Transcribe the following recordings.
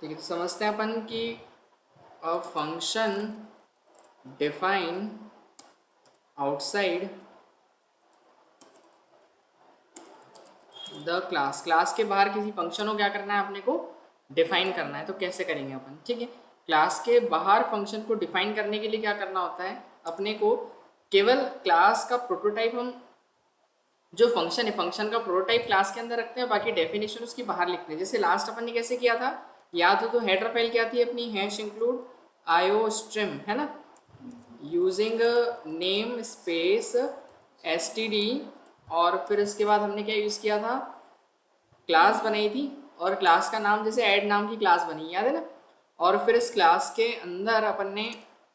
ठीक है, तो समझते हैं अपन कि a function define outside the class. Class के बाहर किसी फंक्शन को क्या करना है अपने को डिफाइन करना है। तो कैसे करेंगे अपन? ठीक है, क्लास के बाहर फंक्शन को डिफाइन करने के लिए क्या करना होता है अपने को, केवल क्लास का प्रोटोटाइप हम जो फंक्शन है फंक्शन का प्रोटोटाइप क्लास के अंदर रखते हैं, बाकी डेफिनेशन उसकी बाहर लिखते हैं। जैसे लास्ट अपन ने कैसे किया था, याद हो तो हेडर फाइल क्या थी अपनी, हैश इंक्लूड आईओ स्ट्रीम, है ना, यूजिंग नेम स्पेस एसटीडी, और फिर उसके बाद हमने क्या यूज़ किया था, क्लास बनाई थी, और क्लास का नाम जैसे ऐड नाम की क्लास बनी, याद है ना। और फिर इस क्लास के अंदर अपन ने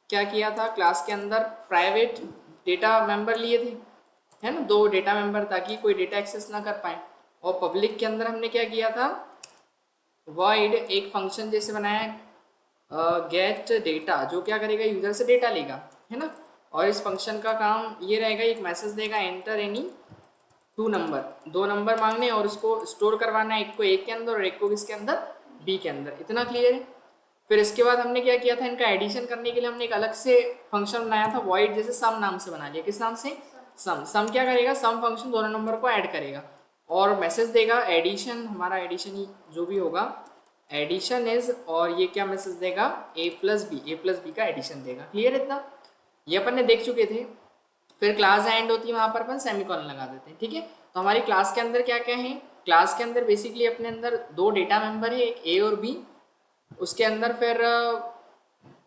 क्या किया था, क्लास के अंदर प्राइवेट डेटा मेंबर लिए थे, है ना, दो डेटा मेंबर, ताकि कोई डेटा एक्सेस ना कर पाए। और पब्लिक के अंदर हमने क्या किया था, वॉइड एक फंक्शन जैसे बनाया गेट डेटा, जो क्या करेगा, यूजर से डेटा लेगा, है ना। और इस फंक्शन का काम ये रहेगा, एक मैसेज देगा, एंटर एनी टू नंबर, दो नंबर मांगने हैं और उसको स्टोर करवाना है, एक को ए के अंदर और एक को किसके अंदर, बी के अंदर। इतना क्लियर है। फिर इसके बाद हमने क्या किया था, इनका एडिशन करने के लिए हमने एक अलग से फंक्शन बनाया था, वॉइड जैसे सम नाम से बना लिया। किस नाम से? सम। सम क्या करेगा, सम फंक्शन दोनों नंबर को ऐड करेगा और मैसेज देगा एडिशन, हमारा एडिशन ही जो भी होगा, एडिशन इज, और ये क्या मैसेज देगा, ए प्लस बी का एडिशन देगा। क्लियर है इतना? ये अपन ने देख चुके थे। फिर क्लास एंड होती है, वहाँ पर अपन सेमीकोलन लगा देते हैं। ठीक है, तो हमारी क्लास के अंदर क्या क्या है, क्लास के अंदर बेसिकली अपने अंदर दो डेटा मेंबर है, एक ए और बी। उसके अंदर फिर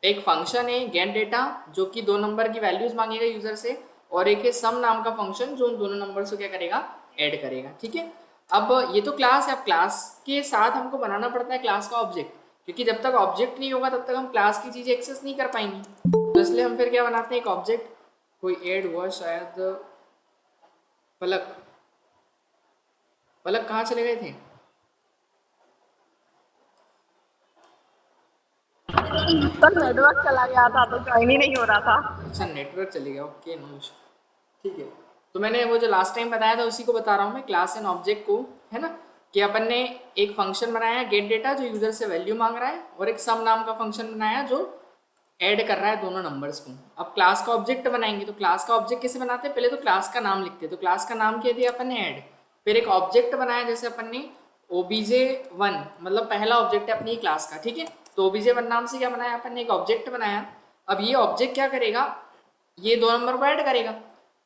एक फंक्शन है गेट डेटा, जो कि दो नंबर की वैल्यूज मांगेगा यूजर से, और एक है सम नाम का फंक्शन जो उन दोनों नंबर से क्या करेगा, ऐड करेगा। ठीक है, अब ये तो क्लास है। अब क्लास के साथ हमको बनाना पड़ता है क्लास का ऑब्जेक्ट, क्योंकि जब तक ऑब्जेक्ट नहीं होगा तब तक हम क्लास की चीज़ें एक्सेस नहीं कर पाएंगे। तो इसलिए हम फिर क्या बनाते हैं, एक ऑब्जेक्ट, कोई ऐड हुआ शायद, पलक, पलक कहाँ चले गए थे? सर नेटवर्क चला गया था तो ज्वाइन ही नहीं हो रहा था। अच्छा, नेटवर्क चले गया, ओके, नो इशू। ठीक है, तो मैंने वो जो लास्ट टाइम बताया था उसी को बता रहा हूँ मैं, क्लास एंड ऑब्जेक्ट को, है ना, कि अपन ने एक फंक्शन बनाया गेट डेटा जो यूजर से वैल्यू मांग रहा है, और एक सम नाम का फंक्शन बनाया जो ऐड कर रहा है दोनों नंबर्स को। अब क्लास का ऑब्जेक्ट बनाएंगे, तो क्लास का ऑब्जेक्ट कैसे बनाते हैं, पहले तो क्लास का नाम लिखते हैं। तो क्लास का नाम क्या दिया अपन ने, ऐड। फिर एक ऑब्जेक्ट बनाया, जैसे अपन ने obj1, मतलब पहला ऑब्जेक्ट है अपनी क्लास का। ठीक है, तो obj1 नाम से क्या बनाया अपन ने, एक ऑब्जेक्ट बनाया। अब ये ऑब्जेक्ट क्या करेगा, ये दो नंबर को ऐड करेगा।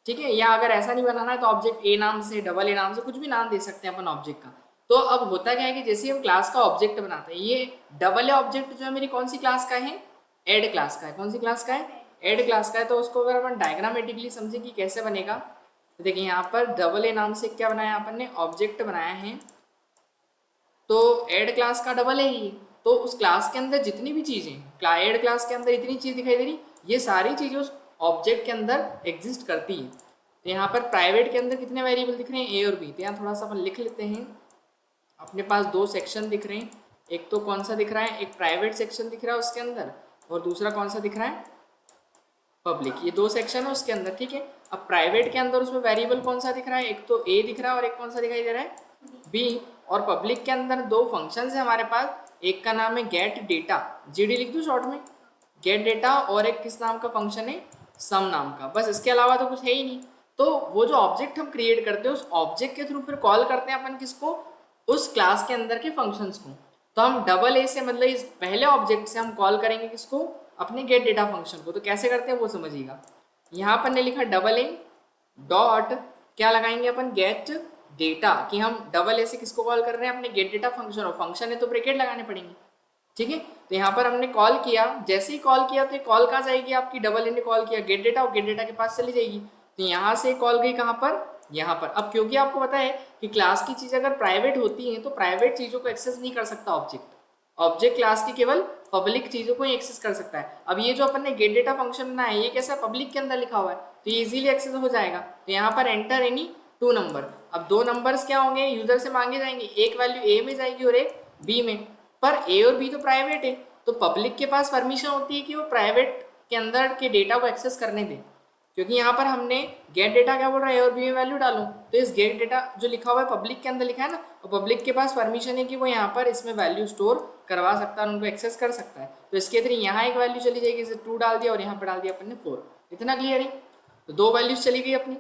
ठीक है, या अगर ऐसा नहीं बनाना है तो ऑब्जेक्ट ए नाम से, डबल ए नाम से, कुछ भी नाम दे सकते हैं अपन ऑब्जेक्ट का। तो अब होता क्या है कि जैसे हम क्लास का ऑब्जेक्ट बनाते हैं, ये डबल ए ऑब्जेक्ट जो है मेरी कौन सी क्लास का है, ऐड क्लास का है। कौन सी क्लास का है, ऐड क्लास का है। तो उसको अगर अपन डायग्रामेटिकली समझे कि कैसे बनेगा, तो देखिए यहाँ पर डबल ए नाम से क्या बनाया अपन ने, ऑब्जेक्ट बनाया है। तो ऐड क्लास का डबल है ही, तो उस क्लास के अंदर जितनी भी चीज़ें, ऐड क्लास के अंदर इतनी चीज़ दिखाई दे रही, ये सारी चीज़ें उस ऑब्जेक्ट के अंदर एग्जिस्ट करती है। तो यहाँ पर प्राइवेट के अंदर कितने वेरिएबल दिख रहे हैं, ए और बी। तो यहाँ थोड़ा सा अपन लिख लेते हैं, अपने पास दो सेक्शन दिख रहे हैं। एक तो कौन सा दिख रहा है, एक प्राइवेट सेक्शन दिख रहा है उसके अंदर, और दूसरा कौन सा दिख रहा है, पब्लिक। ये दो सेक्शन है उसके अंदर। ठीक है, अब प्राइवेट के अंदर उसमें वेरिएबल कौन सा दिख रहा है, एक तो ए दिख रहा है और एक कौन सा दिखाई दे रहा है, बी। और पब्लिक के अंदर दो फंक्शंस है हमारे पास, एक का नाम है गेट डेटा, जीडी लिख दूँ शॉर्ट में, गेट डेटा, और एक किस नाम का फंक्शन है, सम नाम का। बस इसके अलावा तो कुछ है ही नहीं। तो वो जो ऑब्जेक्ट हम क्रिएट करते हैं, उस ऑब्जेक्ट के थ्रू फिर कॉल करते हैं अपन किसको, उस क्लास के अंदर के फंक्शंस को। तो हम डबल ए से, मतलब इस पहले ऑब्जेक्ट से हम कॉल करेंगे किसको, अपने गेट डेटा फंक्शन को। तो कैसे करते हैं वो समझिएगा। यहाँ पर ने लिखा डबल ए डॉट, क्या लगाएंगे अपन, गेट डेटा, कि हम डबल ए से किसको कॉल कर रहे हैं, अपने गेट डेटा फंक्शन। और फंक्शन है तो ब्रैकेट लगाने पड़ेंगे। ठीक है, तो यहाँ पर हमने कॉल किया, जैसे ही कॉल किया तो ये कॉल कहाँ जाएगी आपकी, डबल ए ने कॉल किया गेट डेटा, और गेट डेटा के पास चली जाएगी। तो यहाँ से कॉल गई कहाँ पर, यहाँ पर। अब क्योंकि आपको पता है कि क्लास की चीज़ अगर प्राइवेट होती है तो प्राइवेट चीज़ों को एक्सेस नहीं कर सकता ऑब्जेक्ट। ऑब्जेक्ट क्लास की केवल पब्लिक चीज़ों को ही एक्सेस कर सकता है। अब ये जो अपन ने गेट डेटा फंक्शन बनाया है, ये कैसा पब्लिक के अंदर लिखा हुआ है, तो ये इजीली एक्सेस हो जाएगा। तो यहाँ पर एंटर एनी टू नंबर। अब दो नंबर्स क्या होंगे, यूजर से मांगे जाएंगे, एक वैल्यू ए में जाएगी और एक बी में। पर ए और बी तो प्राइवेट है, तो पब्लिक के पास परमिशन होती है कि वो प्राइवेट के अंदर के डेटा को एक्सेस करने दें। क्योंकि यहाँ पर हमने गेट डेटा क्या बोल रहा है, ए और बी में वैल्यू डालो, तो इस गेट डेटा जो लिखा हुआ है पब्लिक के अंदर लिखा है ना, और पब्लिक के पास परमिशन है कि वो यहाँ पर इसमें वैल्यू स्टोर करवा सकता है और उनको एक्सेस कर सकता है। तो इसके थ्रू यहाँ एक वैल्यू चली जाएगी, जैसे 2 डाल दिया और यहाँ पर डाल दिया अपन ने 4। इतना क्लियर है? तो 2 वैल्यूज चली गई अपनी।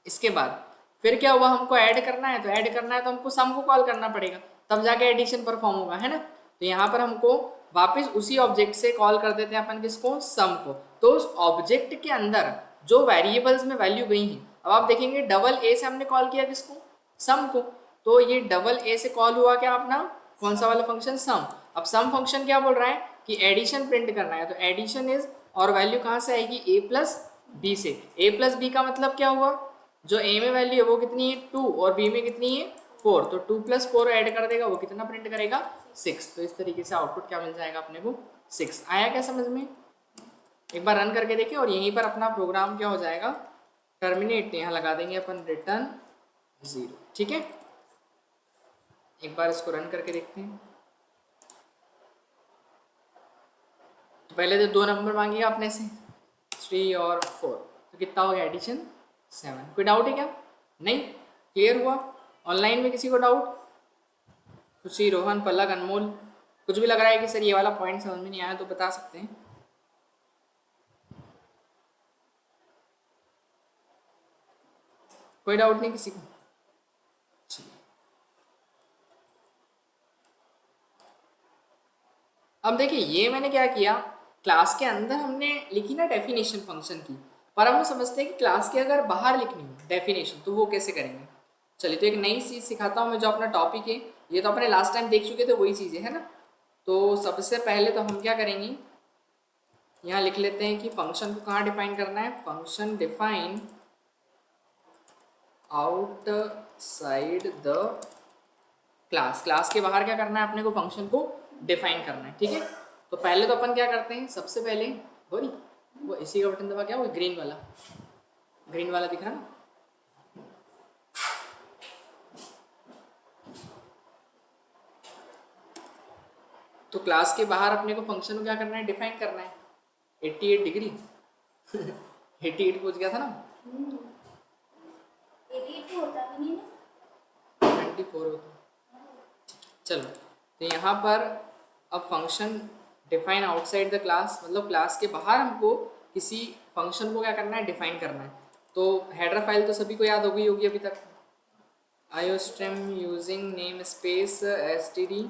इसके बाद फिर क्या हुआ, हमको ऐड करना है, तो ऐड करना है तो हमको सम को कॉल करना पड़ेगा, तब जाके एडिशन परफॉर्म होगा, है ना। तो यहाँ पर हमको वापस उसी ऑब्जेक्ट से कॉल कर देते हैं अपन किसको, सम को। तो उस ऑब्जेक्ट के अंदर जो वेरिएबल्स में वैल्यू गई हैं, अब आप देखेंगे डबल ए से हमने कॉल किया किसको, सम को। तो ये डबल ए से कॉल हुआ क्या अपना, कौन सा वाला फंक्शन, सम। अब सम फंक्शन क्या बोल रहा है कि एडिशन प्रिंट करना है, तो एडिशन इज, और वैल्यू कहाँ से आएगी, ए प्लस बी से। ए प्लस बी का मतलब क्या हुआ, जो ए में वैल्यू है वो कितनी है 2 और बी में कितनी है 4, तो 2 + 4 ऐड कर देगा, वो कितना प्रिंट करेगा 6। तो इस तरीके से आउटपुट क्या मिल जाएगा अपने को 6। आया क्या समझ में? एक बार रन करके देखें और यहीं पर अपना प्रोग्राम क्या हो जाएगा, टर्मिनेट। यहाँ लगा देंगे अपन रिटर्न 0, ठीक है। एक बार इसको रन करके देखते हैं। तो पहले तो 2 नंबर मांगेगा अपने से, 3 और 4, तो कितना हो गया एडिशन 7। कोई डाउट है क्या? नहीं, क्लियर हुआ? ऑनलाइन में किसी को डाउट? खुशी, रोहन, पलक, अनमोल, कुछ भी लग रहा है कि सर ये वाला पॉइंट समझ में नहीं आया तो बता सकते हैं। कोई डाउट नहीं किसी को? अब देखिए ये मैंने क्या किया, क्लास के अंदर हमने लिखी ना डेफिनेशन फंक्शन की, पर हम समझते हैं कि क्लास के अगर बाहर लिखनी हो डेफिनेशन तो वो कैसे करेंगे। चलिए तो एक नई चीज़ सिखाता हूँ मैं, जो अपना टॉपिक है, ये तो अपने लास्ट टाइम देख चुके थे वही चीज़ें है ना। तो सबसे पहले तो हम क्या करेंगे, यहाँ लिख लेते हैं कि फंक्शन को कहाँ डिफाइन करना है, function define outside the class. Class के बाहर क्या करना है अपने को, फंक्शन को डिफाइन करना है, ठीक है। तो पहले तो अपन क्या करते हैं, सबसे पहले बोली वो इसी का बटन दबा, क्या वो ग्रीन वाला दिख रहा ना, तो क्लास के बाहर अपने को फंक्शन को क्या करना है, डिफाइन करना है। 88 डिग्री 88 पहुंच गया था ना, 88 होता भी नहीं ना, 24 होता। चलो तो यहाँ पर अब function define outside the class, मतलब क्लास के बाहर हमको किसी फंक्शन को क्या करना है, डिफाइन करना है। तो हेडर फाइल तो सभी को याद हो गई होगी अभी तक, iostream using name space std,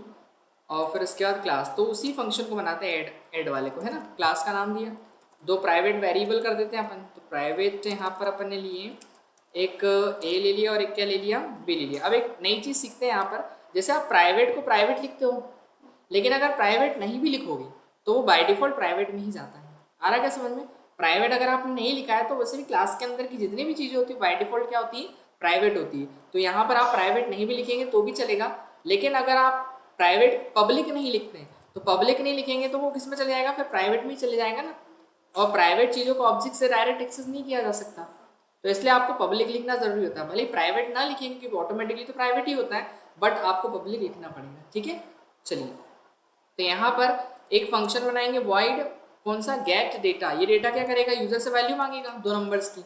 और फिर इसके बाद क्लास, तो उसी फंक्शन को बनाते हैं ऐड वाले को, है ना। क्लास का नाम दिया, 2 प्राइवेट वेरिएबल कर देते हैं अपन। तो प्राइवेट यहाँ पर अपन ने लिए एक ए ले लिया और एक क्या ले लिया, बी ले लिया। अब एक नई चीज़ सीखते हैं यहाँ पर, जैसे आप प्राइवेट को प्राइवेट लिखते हो, लेकिन अगर प्राइवेट नहीं भी लिखोगे तो वो बाय डिफॉल्ट प्राइवेट में ही जाता है। आ रहा क्या समझ में? प्राइवेट अगर आपने नहीं लिखा है तो वैसे भी क्लास के अंदर की जितनी भी चीज़ें होती है बाय डिफॉल्ट क्या होती है, प्राइवेट होती है। तो यहाँ पर आप प्राइवेट नहीं भी लिखेंगे तो भी चलेगा, लेकिन अगर आप प्राइवेट पब्लिक नहीं लिखते हैं तो पब्लिक नहीं लिखेंगे तो वो किस में चले जाएगा, फिर प्राइवेट में ही चले जाएगा ना। और प्राइवेट चीज़ों को ऑब्जेक्ट से डायरेक्ट एक्सेस नहीं किया जा सकता, तो इसलिए आपको पब्लिक लिखना जरूरी होता है। भले ही प्राइवेट ना लिखेंगे क्योंकि ऑटोमेटिकली तो प्राइवेट ही होता है, बट आपको पब्लिक लिखना पड़ेगा, ठीक है। चलिए तो यहाँ पर एक फंक्शन बनाएंगे void कौन सा, गेट डेटा। ये डेटा क्या करेगा, यूजर से वैल्यू मांगेगा 2 नंबर्स की।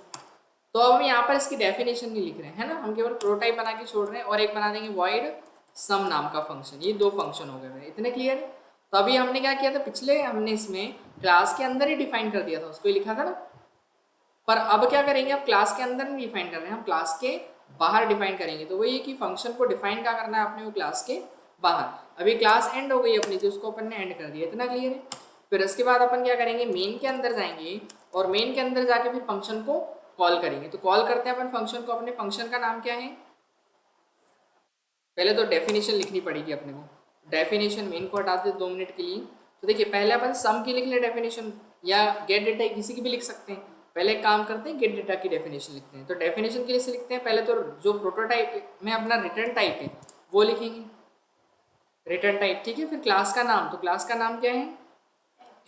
तो अब हम यहाँ पर इसकी डेफिनेशन नहीं लिख रहे हैं ना, हम केवल प्रोटोटाइप बना के छोड़ रहे हैं, और एक बना देंगे void सम नाम का फंक्शन। ये 2 फंक्शन हो गए मेरे, इतने क्लियर है। तो अभी हमने क्या किया था, पिछले हमने इसमें क्लास के अंदर ही डिफाइन कर दिया था, उसको ही लिखा था ना। पर अब क्या करेंगे, अब क्लास के अंदर नहीं डिफाइन कर रहे हैं, हम क्लास के बाहर डिफाइन करेंगे। तो वही है कि फंक्शन को डिफाइन क्या करना है अपने को, क्लास के बाहर। अभी क्लास एंड हो गई अपनी, तो उसको अपन ने एंड कर दिया, इतना क्लियर है। फिर इसके बाद अपन क्या करेंगे, मेन के अंदर जाएंगे और मेन के अंदर जाके फिर फंक्शन को कॉल करेंगे। तो कॉल करते हैं अपन फंक्शन को, अपने फंक्शन का नाम क्या है, पहले तो डेफिनेशन लिखनी पड़ेगी अपने को। डेफिनेशन मेन को हटा दे 2 मिनट के लिए। तो देखिए पहले अपन सम की लिख ले डेफिनेशन, या गेट डेटा किसी की भी लिख सकते हैं। पहले एक काम करते हैं, गेट डेटा की डेफिनेशन लिखते हैं। तो डेफिनेशन के लिए से लिखते हैं पहले तो जो प्रोटोटाइप में अपना रिटर्न टाइप है वो लिखेंगे, रिटर्न टाइप, ठीक है। फिर क्लास का नाम, तो क्लास का नाम क्या है,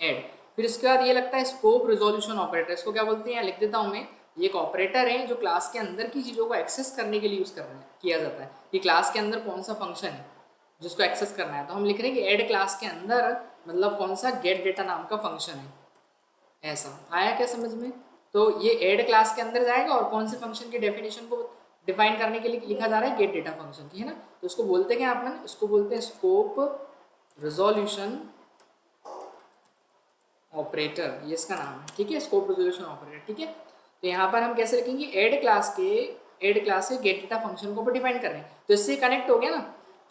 ऐड। फिर इसके बाद ये लगता है स्कोप रिजोल्यूशन ऑपरेटर, इसको क्या बोलते हैं, लिख देता हूँ मैं। ये एक ऑपरेटर है जो क्लास के अंदर की चीज़ों को एक्सेस करने के लिए यूज़ किया जाता है, कि क्लास के अंदर कौन सा फंक्शन है जिसको एक्सेस करना है। तो हम लिख रहे हैं कि ऐड क्लास के अंदर मतलब कौन सा, गेट डेटा नाम का फंक्शन है। ऐसा आया क्या समझ में? तो ये ऐड क्लास के अंदर जाएगा और कौन से फंक्शन की डेफिनेशन को डिफाइन करने के लिए लिखा जा रहा है, गेट डेटा फंक्शन की, है ना। तो उसको बोलते क्या अपन, इसको बोलते हैं स्कोप रिजोल्यूशन ऑपरेटर, ये इसका नाम है, ठीक है, स्कोप रिजोल्यूशन ऑपरेटर, ठीक है। तो यहाँ पर हम कैसे लिखेंगे, ऐड क्लास के गेट डेटा फंक्शन को डिफाइन कर रहे हैं। तो इससे कनेक्ट हो गया ना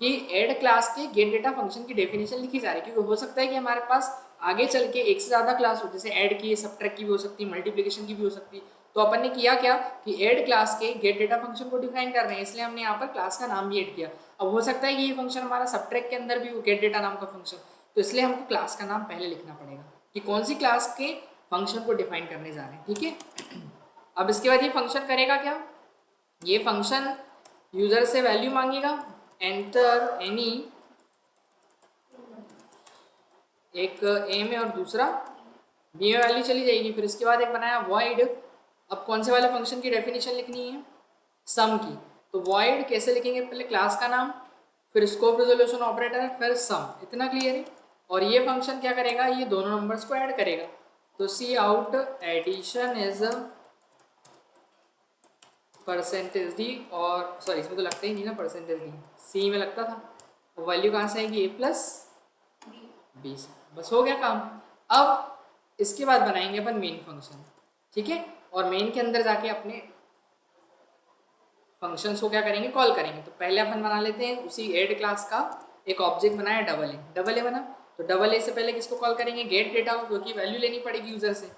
कि ऐड क्लास के गेट डेटा फंक्शन की डेफिनेशन लिखी जा रही है, क्योंकि हो सकता है कि हमारे पास आगे चल के एक से ज़्यादा क्लास हो, जैसे ऐड की, सब्ट्रैक्ट की भी हो सकती है, मल्टीप्लिकेशन की भी हो सकती है। तो अपन ने किया क्या कि ऐड क्लास के गेट डेटा फंक्शन को डिफाइन कर रहे हैं, इसलिए हमने यहाँ पर क्लास का नाम भी ऐड किया। अब हो सकता है कि ये फंक्शन हमारा सब्ट्रैक्ट के अंदर भी हो, गेट डेटा नाम का फंक्शन, तो इसलिए हमको क्लास का नाम पहले लिखना पड़ेगा कि कौन सी क्लास के फंक्शन को डिफाइन करने जा रहे हैं, ठीक है। अब इसके बाद ये फंक्शन करेगा क्या, ये फंक्शन यूजर से वैल्यू मांगेगा, एंटर एनी, एक ए में और दूसरा बी में वैल्यू चली जाएगी। फिर इसके बाद एक बनाया वॉइड, अब कौन से वाले फंक्शन की डेफिनेशन लिखनी है, सम की। तो वॉइड कैसे लिखेंगे, पहले क्लास का नाम, फिर स्कोप रिजोल्यूशन ऑपरेटर, फिर सम, इतना क्लियर है। और ये फंक्शन क्या करेगा, ये दोनों नंबर्स को ऐड करेगा। तो C out addition is percentage D, और सॉरी इसमें तो लगता ही नहीं ना परसेंटेज डी, सी में लगता था। तो वैल्यू कहाँ से आएगी, ए प्लस बी से, बस हो गया काम। अब इसके बाद बनाएंगे अपन मेन फंक्शन, ठीक है। और मेन के अंदर जाके अपने फंक्शंस को क्या करेंगे, कॉल करेंगे। तो पहले अपन बना लेते हैं उसी ऐड क्लास का एक ऑब्जेक्ट बनाया डबल ए बना। तो डबल ए से पहले किसको कॉल करेंगे, गेट डेटा को, क्योंकि वैल्यू लेनी पड़ेगी यूजर से।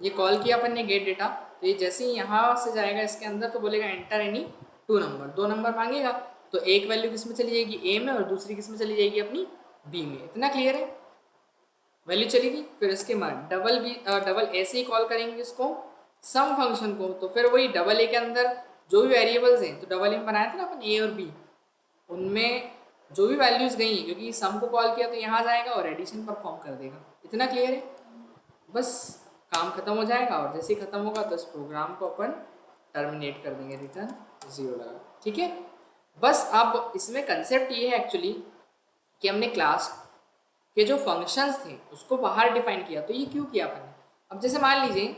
ये कॉल किया अपन ने गेट डेटा, तो ये जैसे ही यहाँ से जाएगा इसके अंदर तो बोलेगा एंटर एनी टू नंबर, दो नंबर मांगेगा। तो एक वैल्यू किस में चली जाएगी, ए में, और दूसरी किस में चली जाएगी, अपनी बी में। इतना क्लियर है, वैल्यू चलेगी। फिर इसके बाद डबल ए से ही कॉल करेंगे इसको, सम फंक्शन को। तो फिर वही डबल ए के अंदर जो भी वेरिएबल्स हैं, तो डबल ए में बनाया था ना अपन ए और बी, उनमें जो भी वैल्यूज गई हैं, क्योंकि सम को कॉल किया तो यहाँ जाएगा और एडिशन परफॉर्म कर देगा। इतना क्लियर है, बस काम खत्म हो जाएगा। और जैसे ही खत्म होगा तो इस प्रोग्राम को अपन टर्मिनेट कर देंगे, रिटर्न 0 लगा, ठीक है। बस अब इसमें कंसेप्ट ये है एक्चुअली कि हमने क्लास के जो फंक्शंस थे उसको बाहर डिफाइन किया। तो ये क्यों किया अपन ने, अब जैसे मान लीजिए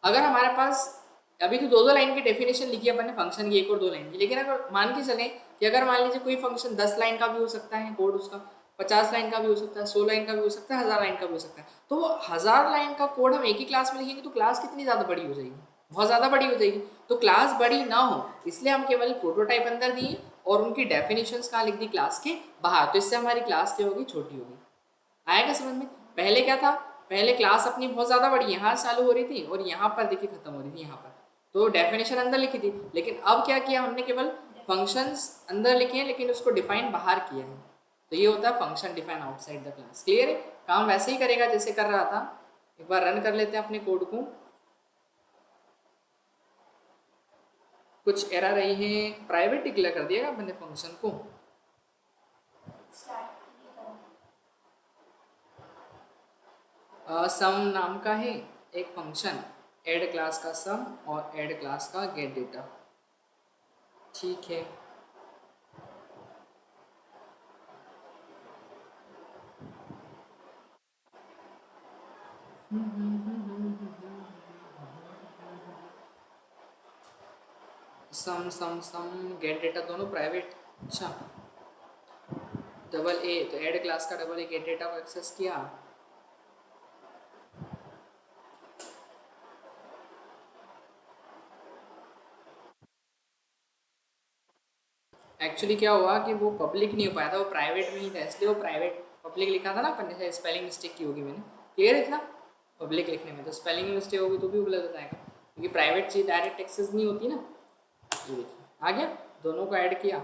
अगर हमारे पास अभी तो दो लाइन की डेफिनेशन लिखी है अपन ने फंक्शन की, एक और 2 लाइन की, लेकिन अगर मान के चलें कि अगर मान लीजिए कोई फंक्शन 10 लाइन का भी हो सकता है कोड उसका, 50 लाइन का भी हो सकता है, 100 लाइन का भी हो सकता है, 1000 लाइन का भी हो सकता है। तो वो 1000 लाइन का कोड हम एक ही क्लास में लिखेंगे तो क्लास कितनी ज़्यादा बड़ी हो जाएगी, बहुत ज़्यादा बड़ी हो जाएगी। तो क्लास बड़ी ना हो इसलिए हम केवल प्रोटोटाइप अंदर दिए और उनकी डेफिनेशंस कहाँ लिख दी, क्लास के बाहर। तो इससे हमारी क्लास क्या होगी, छोटी होगी। आएगा समझ में। पहले क्या था, पहले क्लास अपनी बहुत ज़्यादा बड़ी यहाँ चालू हो रही थी और यहाँ पर देखिए खत्म हो रही थी यहाँ पर, तो डेफिनेशन अंदर लिखी थी। लेकिन अब क्या किया हमने, केवल फंक्शंस अंदर लिखे हैं लेकिन उसको डिफाइन बाहर किया है। तो ये होता है function define outside the class. Clear है, काम वैसे ही करेगा जैसे कर रहा था। एक बार रन कर लेते हैं अपने कोड को। कुछ एरर रही है, प्राइवेट डिक्लेयर कर दिएगा अपने फंक्शन को। सम नाम का है एक फंक्शन, ऐड क्लास का सम और ऐड क्लास का गेट डेटा, ठीक है। सम सम सम गेट डेटा दोनों प्राइवेट। अच्छा, डबल ए तो ऐड क्लास का डबल ए गेट डेटा को एक्सेस किया। एक्चुअली क्या हुआ कि वो पब्लिक नहीं हो पाया था, वो प्राइवेट में ही था, इसलिए वो प्राइवेट पब्लिक लिखा था ना अपन ने, स्पेलिंग मिस्टेक की होगी मैंने। क्लियर है इतना, पब्लिक लिखने में तो स्पेलिंग में मिस्टेक होगी तो भी गलत हो जाएगा, क्योंकि प्राइवेट चीज़ डायरेक्ट एक्सेस नहीं होती ना। ये देखिए आ गया, दोनों को ऐड किया,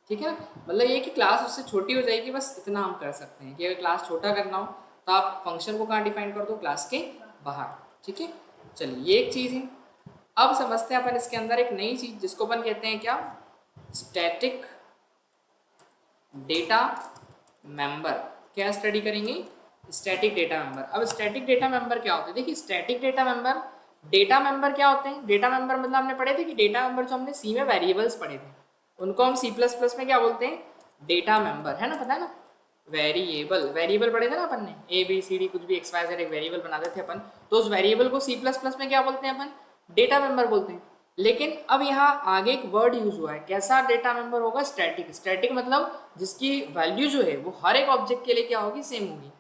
ठीक है ना। मतलब ये कि क्लास उससे छोटी हो जाएगी, बस इतना हम कर सकते हैं कि अगर क्लास छोटा करना हो तो आप फंक्शन को कहाँ डिफाइन कर दो, क्लास के बाहर, ठीक है। चलिए ये एक चीज़ है। अब समझते हैं अपन इसके अंदर एक नई चीज़ जिसको अपन कहते हैं क्या, स्टैटिक डेटा मेंबर। क्या स्टडी करेंगे, स्टैटिक डेटा मेंबर। अब स्टैटिक डेटा मेंबर क्या होते हैं, देखिए स्टैटिक डेटा मेंबर क्या होते हैं। डेटा मेंबर मतलब हमने पढ़े थे कि डेटा मेंबर जो हमने सी में वेरिएबल्स पढ़े थे उनको हम C++ में क्या बोलते हैं, डेटा मेंबर, है ना, पता है ना। वेरिएबल, वेरिएबल पढ़े थे ना अपन ने, ए बी सी डी कुछ भी एक्स वाई जेड एक वेरिएबल बनाते थे अपन, तो उस वेरिएबल को सी प्लस प्लस में क्या बोलते हैं अपन, डेटा मेंबर बोलते हैं। लेकिन अब यहाँ आगे एक वर्ड यूज हुआ है, कैसा डेटा मेंबर होगा, स्टैटिक। स्टैटिक मतलब जिसकी वैल्यू जो है वो हर एक ऑब्जेक्ट के लिए क्या होगी, सेम होगी।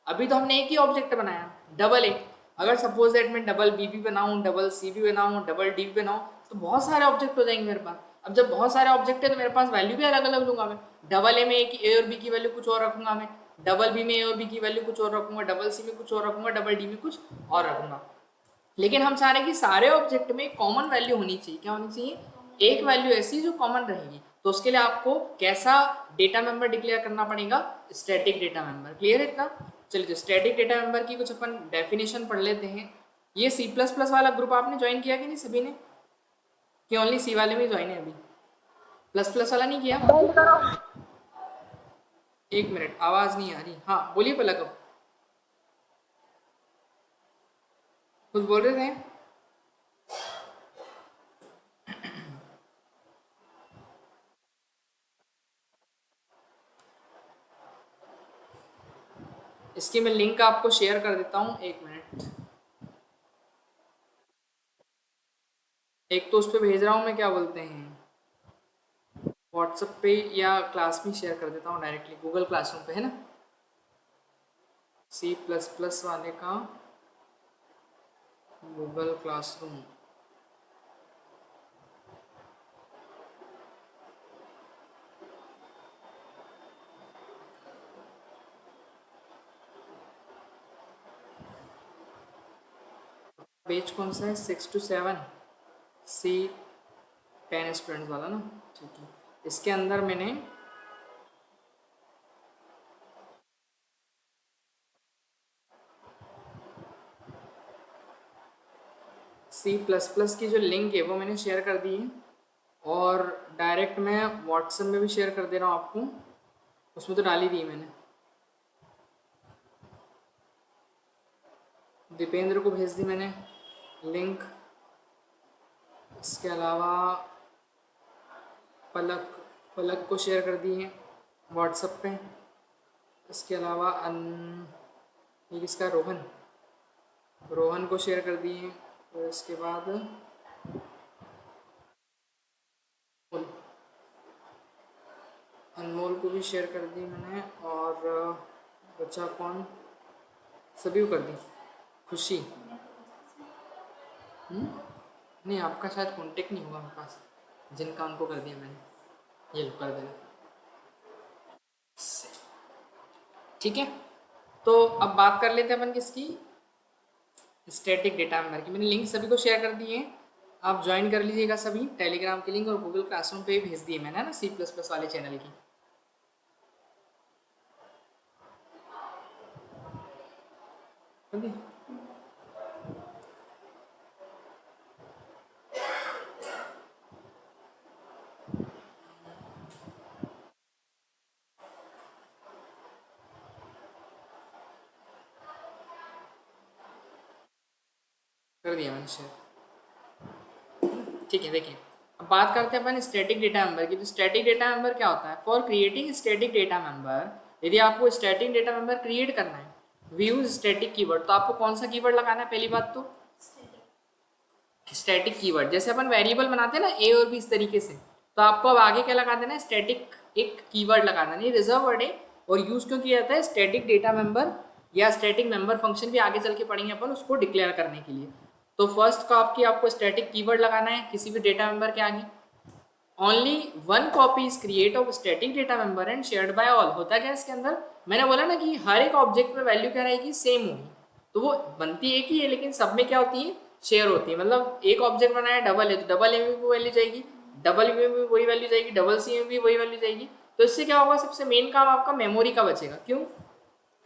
अभी तो हमने एक ही ऑब्जेक्ट बनाया, डबल ए। अगर सपोज दैट मैं डबल बी भी बनाऊँ, डबल सी भी बनाऊँ, डबल डी भी बनाऊँ, तो बहुत सारे ऑब्जेक्ट हो जाएंगे मेरे पास। अब जब बहुत सारे ऑब्जेक्ट है तो मेरे पास वैल्यू भी अलग अलग लूंगा मैं। डबल ए में ए और बी की वैल्यू कुछ और रखूंगा मैं, डबल बी में ए और बी की वैल्यू कुछ और रखूंगा, डबल सी में कुछ और रखूंगा, डबल डी में कुछ और रखूंगा। लेकिन हम चाह रहे हैं कि सारे ऑब्जेक्ट में कॉमन वैल्यू होनी चाहिए। क्या होनी चाहिए, एक वैल्यू ऐसी जो कॉमन रहेगी। तो उसके लिए आपको कैसा डेटा मेंबर डिक्लेयर करना पड़ेगा, स्टैटिक डेटा मेंबर। क्लियर है इतना? चलिए तो स्टैटिक डेटा मेंबर की कुछ अपन डेफिनेशन पढ़ लेते हैं। ये सी प्लस प्लस वाला ग्रुप आपने ज्वाइन किया कि नहीं सभी ने, कि ओनली सी वाले में ज्वाइन है अभी, प्लस प्लस वाला नहीं किया? बंद करो। एक मिनट, आवाज नहीं आ रही। हाँ बोलिए पलक, अब कुछ बोल रहे थे? इसकी मैं लिंक आपको शेयर कर देता हूँ, एक मिनट। एक तो उस पर भेज रहा हूँ मैं, क्या बोलते हैं, व्हाट्सएप पे या क्लास में शेयर कर देता हूँ डायरेक्टली, गूगल क्लासरूम पे है ना, सी प्लस प्लस वाले का गूगल क्लासरूम। पेज कौन सा है, 6 to 7, सी 10 स्टूडेंट्स वाला ना, ठीक है। इसके अंदर मैंने सी प्लस प्लस की जो लिंक है वो मैंने शेयर कर दी है, और डायरेक्ट मैं व्हाट्सएप में भी शेयर कर दे रहा हूँ आपको, उसमें तो डाल ही दी मैंने। दीपेंद्र को भेज दी मैंने लिंक। इसके अलावा पलक पलक को शेयर कर दी है व्हाट्सएप पे। इसके अलावा ये किसका, रोहन, रोहन को शेयर कर दी है। और इसके बाद अनमोल को भी शेयर कर दी मैंने, और बच्चा कौन, सभी को कर दी। खुशी, नहीं आपका शायद कांटेक्ट नहीं होगा मेरे पास, जिनका उनको कर दिया मैंने, ये लो कर देना, ठीक है। तो अब बात कर लेते हैं अपन किसकी, स्टैटिक डेटा मेंबर की। मैंने लिंक सभी को शेयर कर दिए हैं, आप ज्वाइन कर लीजिएगा सभी, टेलीग्राम की लिंक और गूगल क्लासरूम पे भी भेज दिए मैंने, है ना, सी प्लस प्लस वाले चैनल की। कर दिया मैंने शेयर, ठीक है। देखिए अब बात करते हैं अपन स्टैटिक डेटा मेंबर की। तो स्टैटिक डेटा मेंबर क्या होता है, for creating static data member, यदि आपको स्टैटिक डेटा मेंबर क्रिएट करना है, वी यूज स्टैटिक कीवर्ड। तो आपको कौन सा कीवर्ड लगाना है, पहली बात तो स्टैटिक कीवर्ड। जैसे अपन वेरिएबल बनाते हैं ना ए और बी इस तरीके से, तो आपको अब आगे क्या लगा देना है, स्टैटिक एक कीवर्ड लगाना नहीं, रिजर्व वर्ड है, और यूज क्यों किया जाता है, स्टैटिक डेटा मेंबर या स्टैटिक मेंबर फंक्शन भी आगे चल के पढ़ेंगे अपन उसको डिक्लेयर करने के लिए। तो फर्स्ट का आपको स्टैटिक कीवर्ड लगाना है किसी भी डेटा मेंबर के आगे। Only one copy is create of static data member and shared by all. होता क्या है इसके अंदर, मैंने बोला ना कि हर एक ऑब्जेक्ट में वैल्यू क्या रहेगी, सेम होगी। तो वो बनती एक ही है लेकिन सब में क्या होती है, शेयर होती है। मतलब एक ऑब्जेक्ट बनाया डबल है तो डबल ए में भी वैल्यू जाएगी, डबल बी में भी वही वैल्यू जाएगी, डबल सी में भी वही वैल्यू जाएगी। तो इससे क्या होगा, सबसे मेन काम आपका मेमोरी का बचेगा। क्यों,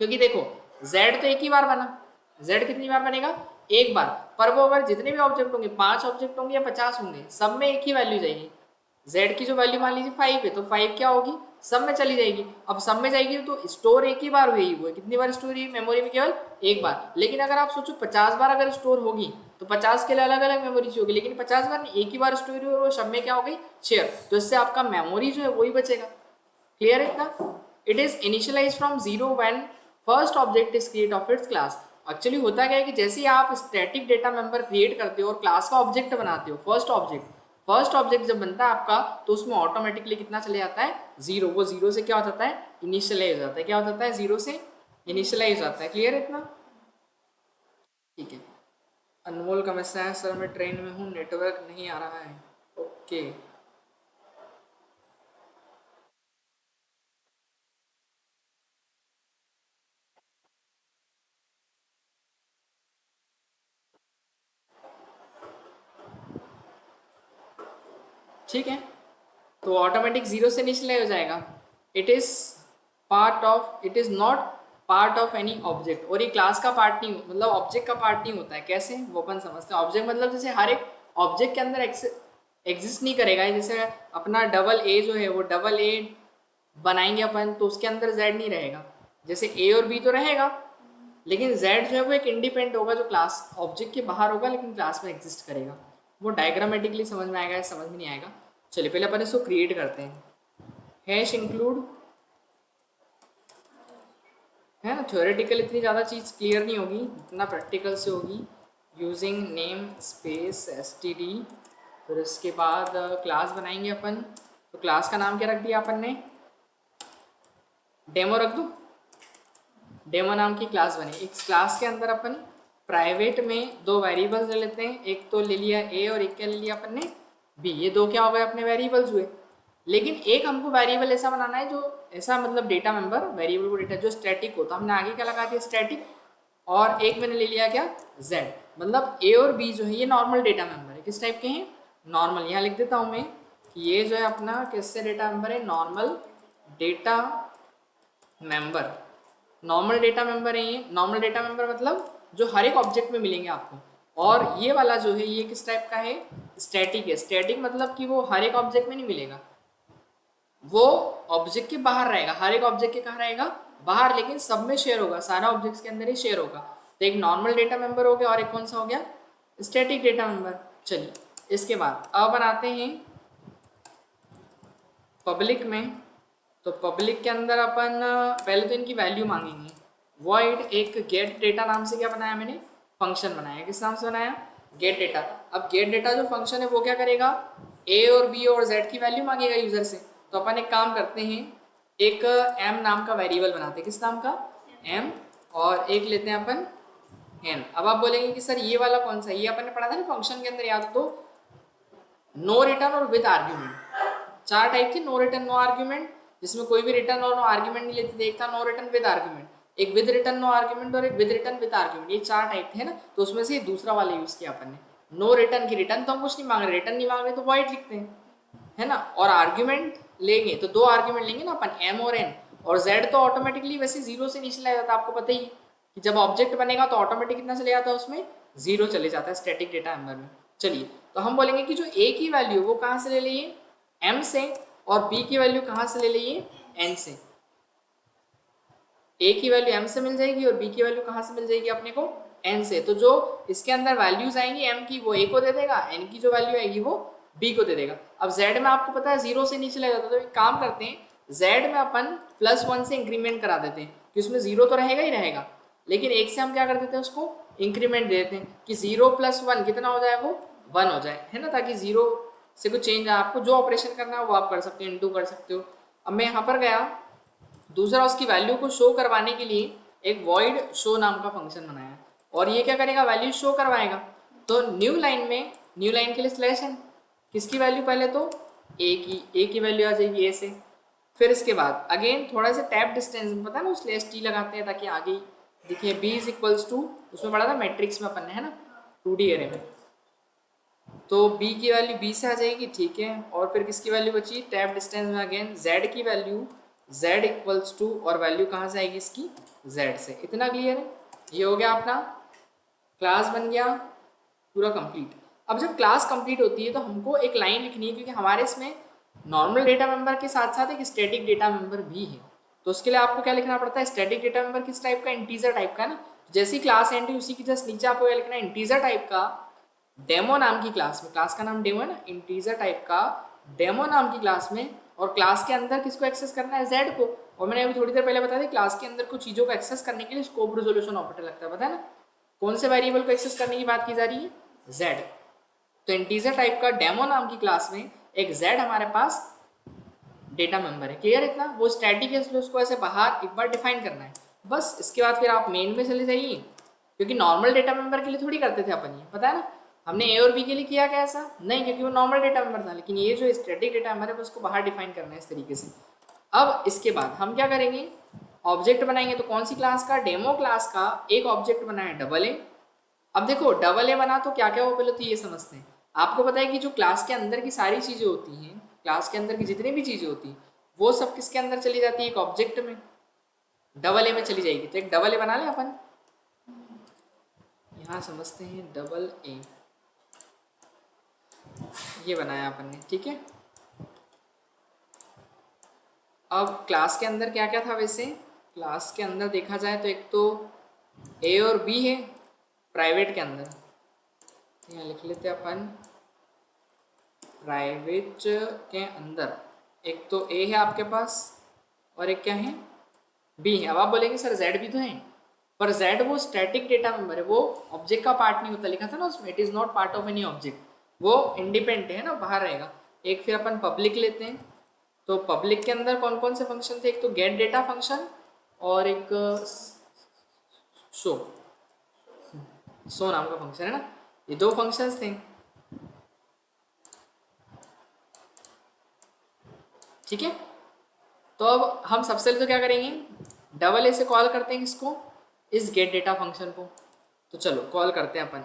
क्योंकि देखो z तो एक ही बार बना, z कितनी बार बनेगा, एक बार, पर वो अगर जितने भी ऑब्जेक्ट होंगे, 5 ऑब्जेक्ट होंगे या 50 होंगे, सब में एक ही वैल्यू जाएगी। z की जो वैल्यू मान लीजिए 5 है तो 5 क्या होगी, सब में चली जाएगी। अब सब में जाएगी तो स्टोर एक ही बार हुई, वो कितनी बार स्टोर हुई मेमोरी में, केवल एक बार। लेकिन अगर आप सोचो 50 बार अगर स्टोर होगी तो 50 के लिए अलग अलग मेमोरी होगी, लेकिन 50 बार एक ही बार स्टोर हुई और वो सब में क्या हो गई, शेयर। तो इससे आपका मेमोरी जो है वही बचेगा। क्लियर है इतना, it is initialise from zero when first object is create of its class. Actually होता क्या है कि जैसे ही आप स्टैटिक डेटा मेंबर क्रिएट करते हो और क्लास का ऑब्जेक्ट बनाते हो, फर्स्ट ऑब्जेक्ट जब बनता है आपका, तो उसमें ऑटोमेटिकली कितना चले जाता है, जीरो। वो जीरो से क्या हो जाता है, इनिशियलाइज हो जाता है। क्या हो जाता है, जीरो से इनिशियलाइज हो जाता है। क्लियर है इतना? ठीक है। अनमोल का मैसेज है, सर मैं ट्रेन में हूँ, नेटवर्क नहीं आ रहा है। ओके ठीक है, तो ऑटोमेटिक जीरो से इनिशियलाइज हो जाएगा। It is not part of any object. और ये क्लास का पार्ट नहीं, मतलब ऑब्जेक्ट का पार्ट नहीं होता है। कैसे, वो अपन समझते हैं। ऑब्जेक्ट मतलब जैसे हर एक ऑब्जेक्ट के अंदर एग्जिस्ट नहीं करेगा। जैसे अपना डबल ए जो है, वो डबल ए बनाएंगे अपन, तो उसके अंदर जेड नहीं रहेगा। जैसे ए और बी तो रहेगा, लेकिन जेड जो है वो एक इंडिपेंडेंट होगा, जो क्लास ऑब्जेक्ट के बाहर होगा लेकिन क्लास में एग्जिस्ट करेगा। वो डायग्रामेटिकली समझ में आएगा या समझ में नहीं आएगा? चलिए पहले अपन इसको क्रिएट करते हैं। हैश इंक्लूड है ना, थ्योरेटिकल इतनी ज़्यादा चीज़ क्लियर नहीं होगी, इतना प्रैक्टिकल से होगी। यूजिंग नेम स्पेस std, फिर उसके बाद क्लास बनाएंगे अपन। तो क्लास का नाम क्या रख दिया अपन ने, डेमो रख दूँ। डेमो नाम की क्लास बनी। इस क्लास के अंदर अपन प्राइवेट में दो वेरिएबल्स ले लेते हैं। एक तो ले लिया ए और एक क्या ले लिया अपन ने, बी। ये दो क्या हो गए, अपने वेरिएबल्स हुए। लेकिन एक हमको वेरिएबल ऐसा बनाना है जो ऐसा, मतलब डेटा मेंबर, वेरिएबल को डेटा जो स्टैटिक होता, हमने आगे क्या लगा दिया, स्टैटिक। और एक मैंने ले लिया क्या, जेड। मतलब ए और बी जो है ये नॉर्मल डेटा मेंबर है। किस टाइप के हैं, नॉर्मल। यहाँ लिख देता हूँ मैं कि ये जो है अपना किससे डेटा मेंबर है, normal data member. Normal data member है ये। नॉर्मल डेटा मेंबर मतलब जो हर एक ऑब्जेक्ट में मिलेंगे आपको। और ये वाला जो है ये किस टाइप का है, स्टैटिक है। स्टैटिक मतलब कि वो हर एक ऑब्जेक्ट में नहीं मिलेगा, वो ऑब्जेक्ट के बाहर रहेगा। हर एक ऑब्जेक्ट के कहाँ रहेगा, बाहर, लेकिन सब में शेयर होगा, सारा ऑब्जेक्ट्स के अंदर ही शेयर होगा। तो एक नॉर्मल डेटा मेंबर हो गया और एक कौन सा हो गया, स्टैटिक डेटा मेंबर। चलिए इसके बाद अब बनाते हैं पब्लिक में। तो पब्लिक के अंदर अपन पहले तो इनकी वैल्यू मांगेंगे। वॉइड एक गेट डेटा नाम से क्या बनाया मैंने, फंक्शन बनाया। किस नाम से बनाया, गेट डेटा। अब गेट डेटा जो फंक्शन है वो क्या करेगा, ए और बी और जेड की वैल्यू मांगेगा यूजर से। तो अपन एक काम करते हैं, एक एम नाम का वेरिएबल बनाते हैं। किस नाम का, एम। और एक लेते हैं अपन एन। अब आप बोलेंगे कि सर ये वाला कौन सा, ये अपन ने पढ़ा था ना फंक्शन के अंदर, याद तो, नो रिटर्न और विद आर्ग्यूमेंट। चार टाइप थी, नो रिटर्न नो आर्ग्यूमेंट, जिसमें कोई भी रिटर्न और नो आर्ग्यूमेंट नहीं लेते थे। एक था नो रिटर्न विद आर्ग्यूमेंट, एक विद रिटर्न नो आर्ग्यूमेंट और एक विद रिटर्न विद आर्ग्यूमेंट। ये चार टाइप थे ना, तो उसमें से दूसरा वाला यूज किया अपन ने। नो रिटर्न की रिटर्न तो हम कुछ नहीं मांग रहे, रिटर्न नहीं मांग रहे तो वॉइड लिखते हैं, है ना। और आर्ग्यूमेंट लेंगे तो दो आर्ग्यूमेंट लेंगे ना अपन, एम और एन। और जेड तो ऑटोमेटिकली वैसे जीरो से नीचे जाता है, आपको पता ही कि जब ऑब्जेक्ट बनेगा तो ऑटोमेटिक कितना चले जाता है, उसमें जीरो चले जाता है स्टैटिक डेटा मेंबर में। चलिए तो हम बोलेंगे कि जो ए की वैल्यू वो कहाँ से ले लिए, एम से, और बी की वैल्यू कहाँ से ले लिए, एन से। ए की वैल्यू एम से मिल जाएगी और बी की वैल्यू कहाँ से मिल जाएगी अपने को, एन से। तो जो इसके अंदर वैल्यूज आएंगी एम की वो ए को दे देगा, एन की जो वैल्यू आएगी वो बी को दे देगा। अब जेड में आपको पता है जीरो से नीचे ले जाता है, तो एक काम करते हैं, जेड में अपन +1 से इंक्रीमेंट करा देते हैं कि उसमें जीरो तो रहेगा ही रहेगा, लेकिन एक से हम क्या कर देते हैं, उसको इंक्रीमेंट दे देते हैं कि 0 + 1 कितना हो जाए, वो 1 हो जाए, है ना। ताकि जीरो से कुछ चेंज आए, आपको जो ऑपरेशन करना है वो आप कर सकते हो, इंटू कर सकते हो। अब मैं यहाँ पर गया, दूसरा उसकी वैल्यू को शो करवाने के लिए एक वॉइड शो नाम का फंक्शन बनाया, और ये क्या करेगा, वैल्यू शो करवाएगा। तो न्यू लाइन में, न्यू लाइन के लिए स्लैश एन, किसकी वैल्यू, पहले तो ए की वैल्यू आ जाएगी ए से। फिर इसके बाद अगेन थोड़ा सा टैप डिस्टेंस में, पता है ना, स्लैश टी लगाते हैं ताकि आगे दिखे। बी इज इक्वल्स टू, उसमें पढ़ा था मैट्रिक्स में अपन ने, है ना, 2D एरे में। तो बी की वैल्यू बी से आ जाएगी, ठीक है। और फिर किसकी वैल्यू बची, टैप डिस्टेंस में अगेन जेड की वैल्यू, जेड इक्वल्स टू, और वैल्यू कहाँ से आएगी इसकी, जेड से। इतना क्लियर है, ये हो गया अपना क्लास बन गया पूरा कंप्लीट। अब जब क्लास कंप्लीट होती है तो हमको एक लाइन लिखनी है, क्योंकि हमारे इसमें नॉर्मल डेटा मेंबर के साथ साथ एक स्टैटिक डेटा मेंबर भी है। तो उसके लिए आपको क्या लिखना पड़ता है, स्टैटिक डेटा मेंबर किस टाइप का, इंटीजर टाइप का, ना। जैसी क्लास एंट्री उसी की जस्ट नीचे आपको क्या लिखना है, इंटीजर टाइप का डेमो नाम की क्लास में, क्लास का नाम डेमो है ना, इंटीजर टाइप का डेमो नाम की क्लास में। और क्लास के अंदर किसको एक्सेस करना है, जेड को। और मैंने अभी थोड़ी देर पहले बताया था क्लास के अंदर कुछ चीज़ों को एक्सेस करने के लिए स्कोप रेजोल्यूशन ऑपरेटर लगता है, पता है ना। कौन से वेरिएबल को एक्सेस करने की बात की जा रही है, z। तो इंटीजर टाइप का डेमो नाम की क्लास में एक z हमारे पास डेटा मेंबर है, क्लियर इतना। वो स्टैटिक है इसलिए उसको ऐसे बाहर एक बार डिफाइन करना है बस। इसके बाद फिर आप मेन में चले जाइए, क्योंकि नॉर्मल डेटा मेंबर के लिए थोड़ी करते थे अपन ये, पता है ना। हमने ए और बी के लिए किया क्या ऐसा नहीं, क्योंकि वो नॉर्मल डेटा मेंबर था। लेकिन ये जो स्टैटिक डेटा मेंबर है उसको बाहर डिफाइन करना है इस तरीके से। अब इसके बाद हम क्या करेंगे, ऑब्जेक्ट बनाएंगे। तो कौन सी क्लास का, डेमो क्लास का एक ऑब्जेक्ट बनाया डबल ए। अब देखो डबल ए बना तो क्या क्या हो, पहले तो ये समझते हैं। आपको पता है कि जो क्लास के अंदर की सारी चीज़ें होती हैं, क्लास के अंदर की जितनी भी चीज़ें होती हैं वो सब किसके अंदर चली जाती है, एक ऑब्जेक्ट में, डबल ए में चली जाएगी। तो एक डबल ए बना लें अपन, यहाँ समझते हैं डबल ए, ये बनाया अपन ने, ठीक है। अब क्लास के अंदर क्या क्या था, वैसे क्लास के अंदर देखा जाए तो एक तो ए और बी है प्राइवेट के अंदर, यहाँ लिख लेते हैं अपन प्राइवेट के अंदर। एक तो ए है आपके पास और एक क्या है, बी है। अब आप बोलेंगे सर जेड भी तो है, पर जेड वो स्टैटिक डेटा मेंबर है, वो ऑब्जेक्ट का पार्ट नहीं होता, लिखा था ना उसमें, it is not part of any object, वो इंडिपेंडेंट है ना, बाहर रहेगा। एक फिर अपन पब्लिक लेते हैं। तो पब्लिक के अंदर कौन कौन से फंक्शन थे, एक तो गेट डेटा फंक्शन और एक शो, शो नाम का फंक्शन है ना, ये दो फंक्शंस थे, ठीक है। तो अब हम सबसे पहले तो क्या करेंगे, डबल ए से कॉल करते हैं किसको, इस गेट डेटा फंक्शन को। तो चलो कॉल करते हैं अपन,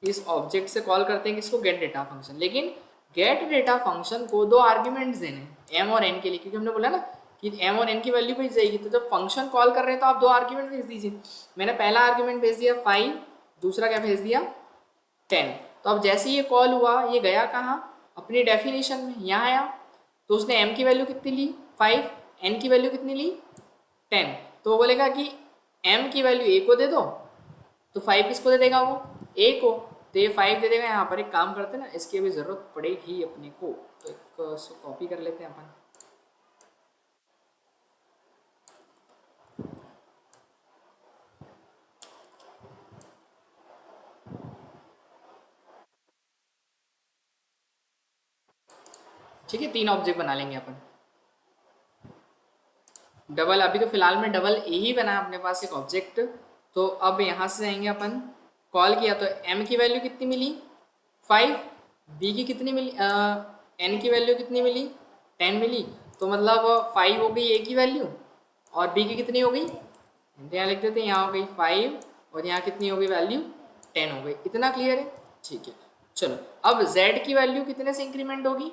इस ऑब्जेक्ट से कॉल करते हैं किसको, गेट डेटा फंक्शन। लेकिन गेट डेटा फंक्शन को दो आर्ग्यूमेंट्स देने हैं, एम और एन के लिए, क्योंकि हमने बोला ना कि एम और एन की वैल्यू भेज जाएगी। तो जब फंक्शन कॉल कर रहे हैं तो आप दो आर्ग्यूमेंट भेज दीजिए। मैंने पहला आर्ग्यूमेंट भेज दिया 5, दूसरा क्या भेज दिया 10। तो अब जैसे ये कॉल हुआ, ये गया कहाँ, अपनी डेफिनेशन में, यहाँ आया। तो उसने m की वैल्यू कितनी ली 5, n की वैल्यू कितनी ली 10। तो वो बोलेगा कि m की वैल्यू a को दे दो, तो 5 किसको दे देगा, वो a को, तो ये 5 दे देगा। यहाँ पर एक काम करते हैं ना, इसकी अभी ज़रूरत पड़ेगी अपने को, तो एक कॉपी कर लेते हैं अपन। ठीक है, 3 ऑब्जेक्ट बना लेंगे अपन। डबल, अभी तो फिलहाल में डबल ए ही बना अपने पास एक ऑब्जेक्ट। तो अब यहाँ से जाएंगे अपन, कॉल किया तो m की वैल्यू कितनी मिली 5, b की कितनी मिली, n की वैल्यू कितनी मिली 10 मिली। तो मतलब 5 हो गई a की वैल्यू और b की कितनी हो गई, तो यहाँ लिख देते हैं, यहाँ हो गई 5 और यहाँ कितनी हो गई वैल्यू 10 हो गई। इतना क्लियर है, ठीक है। चलो अब z की वैल्यू कितने से इंक्रीमेंट होगी,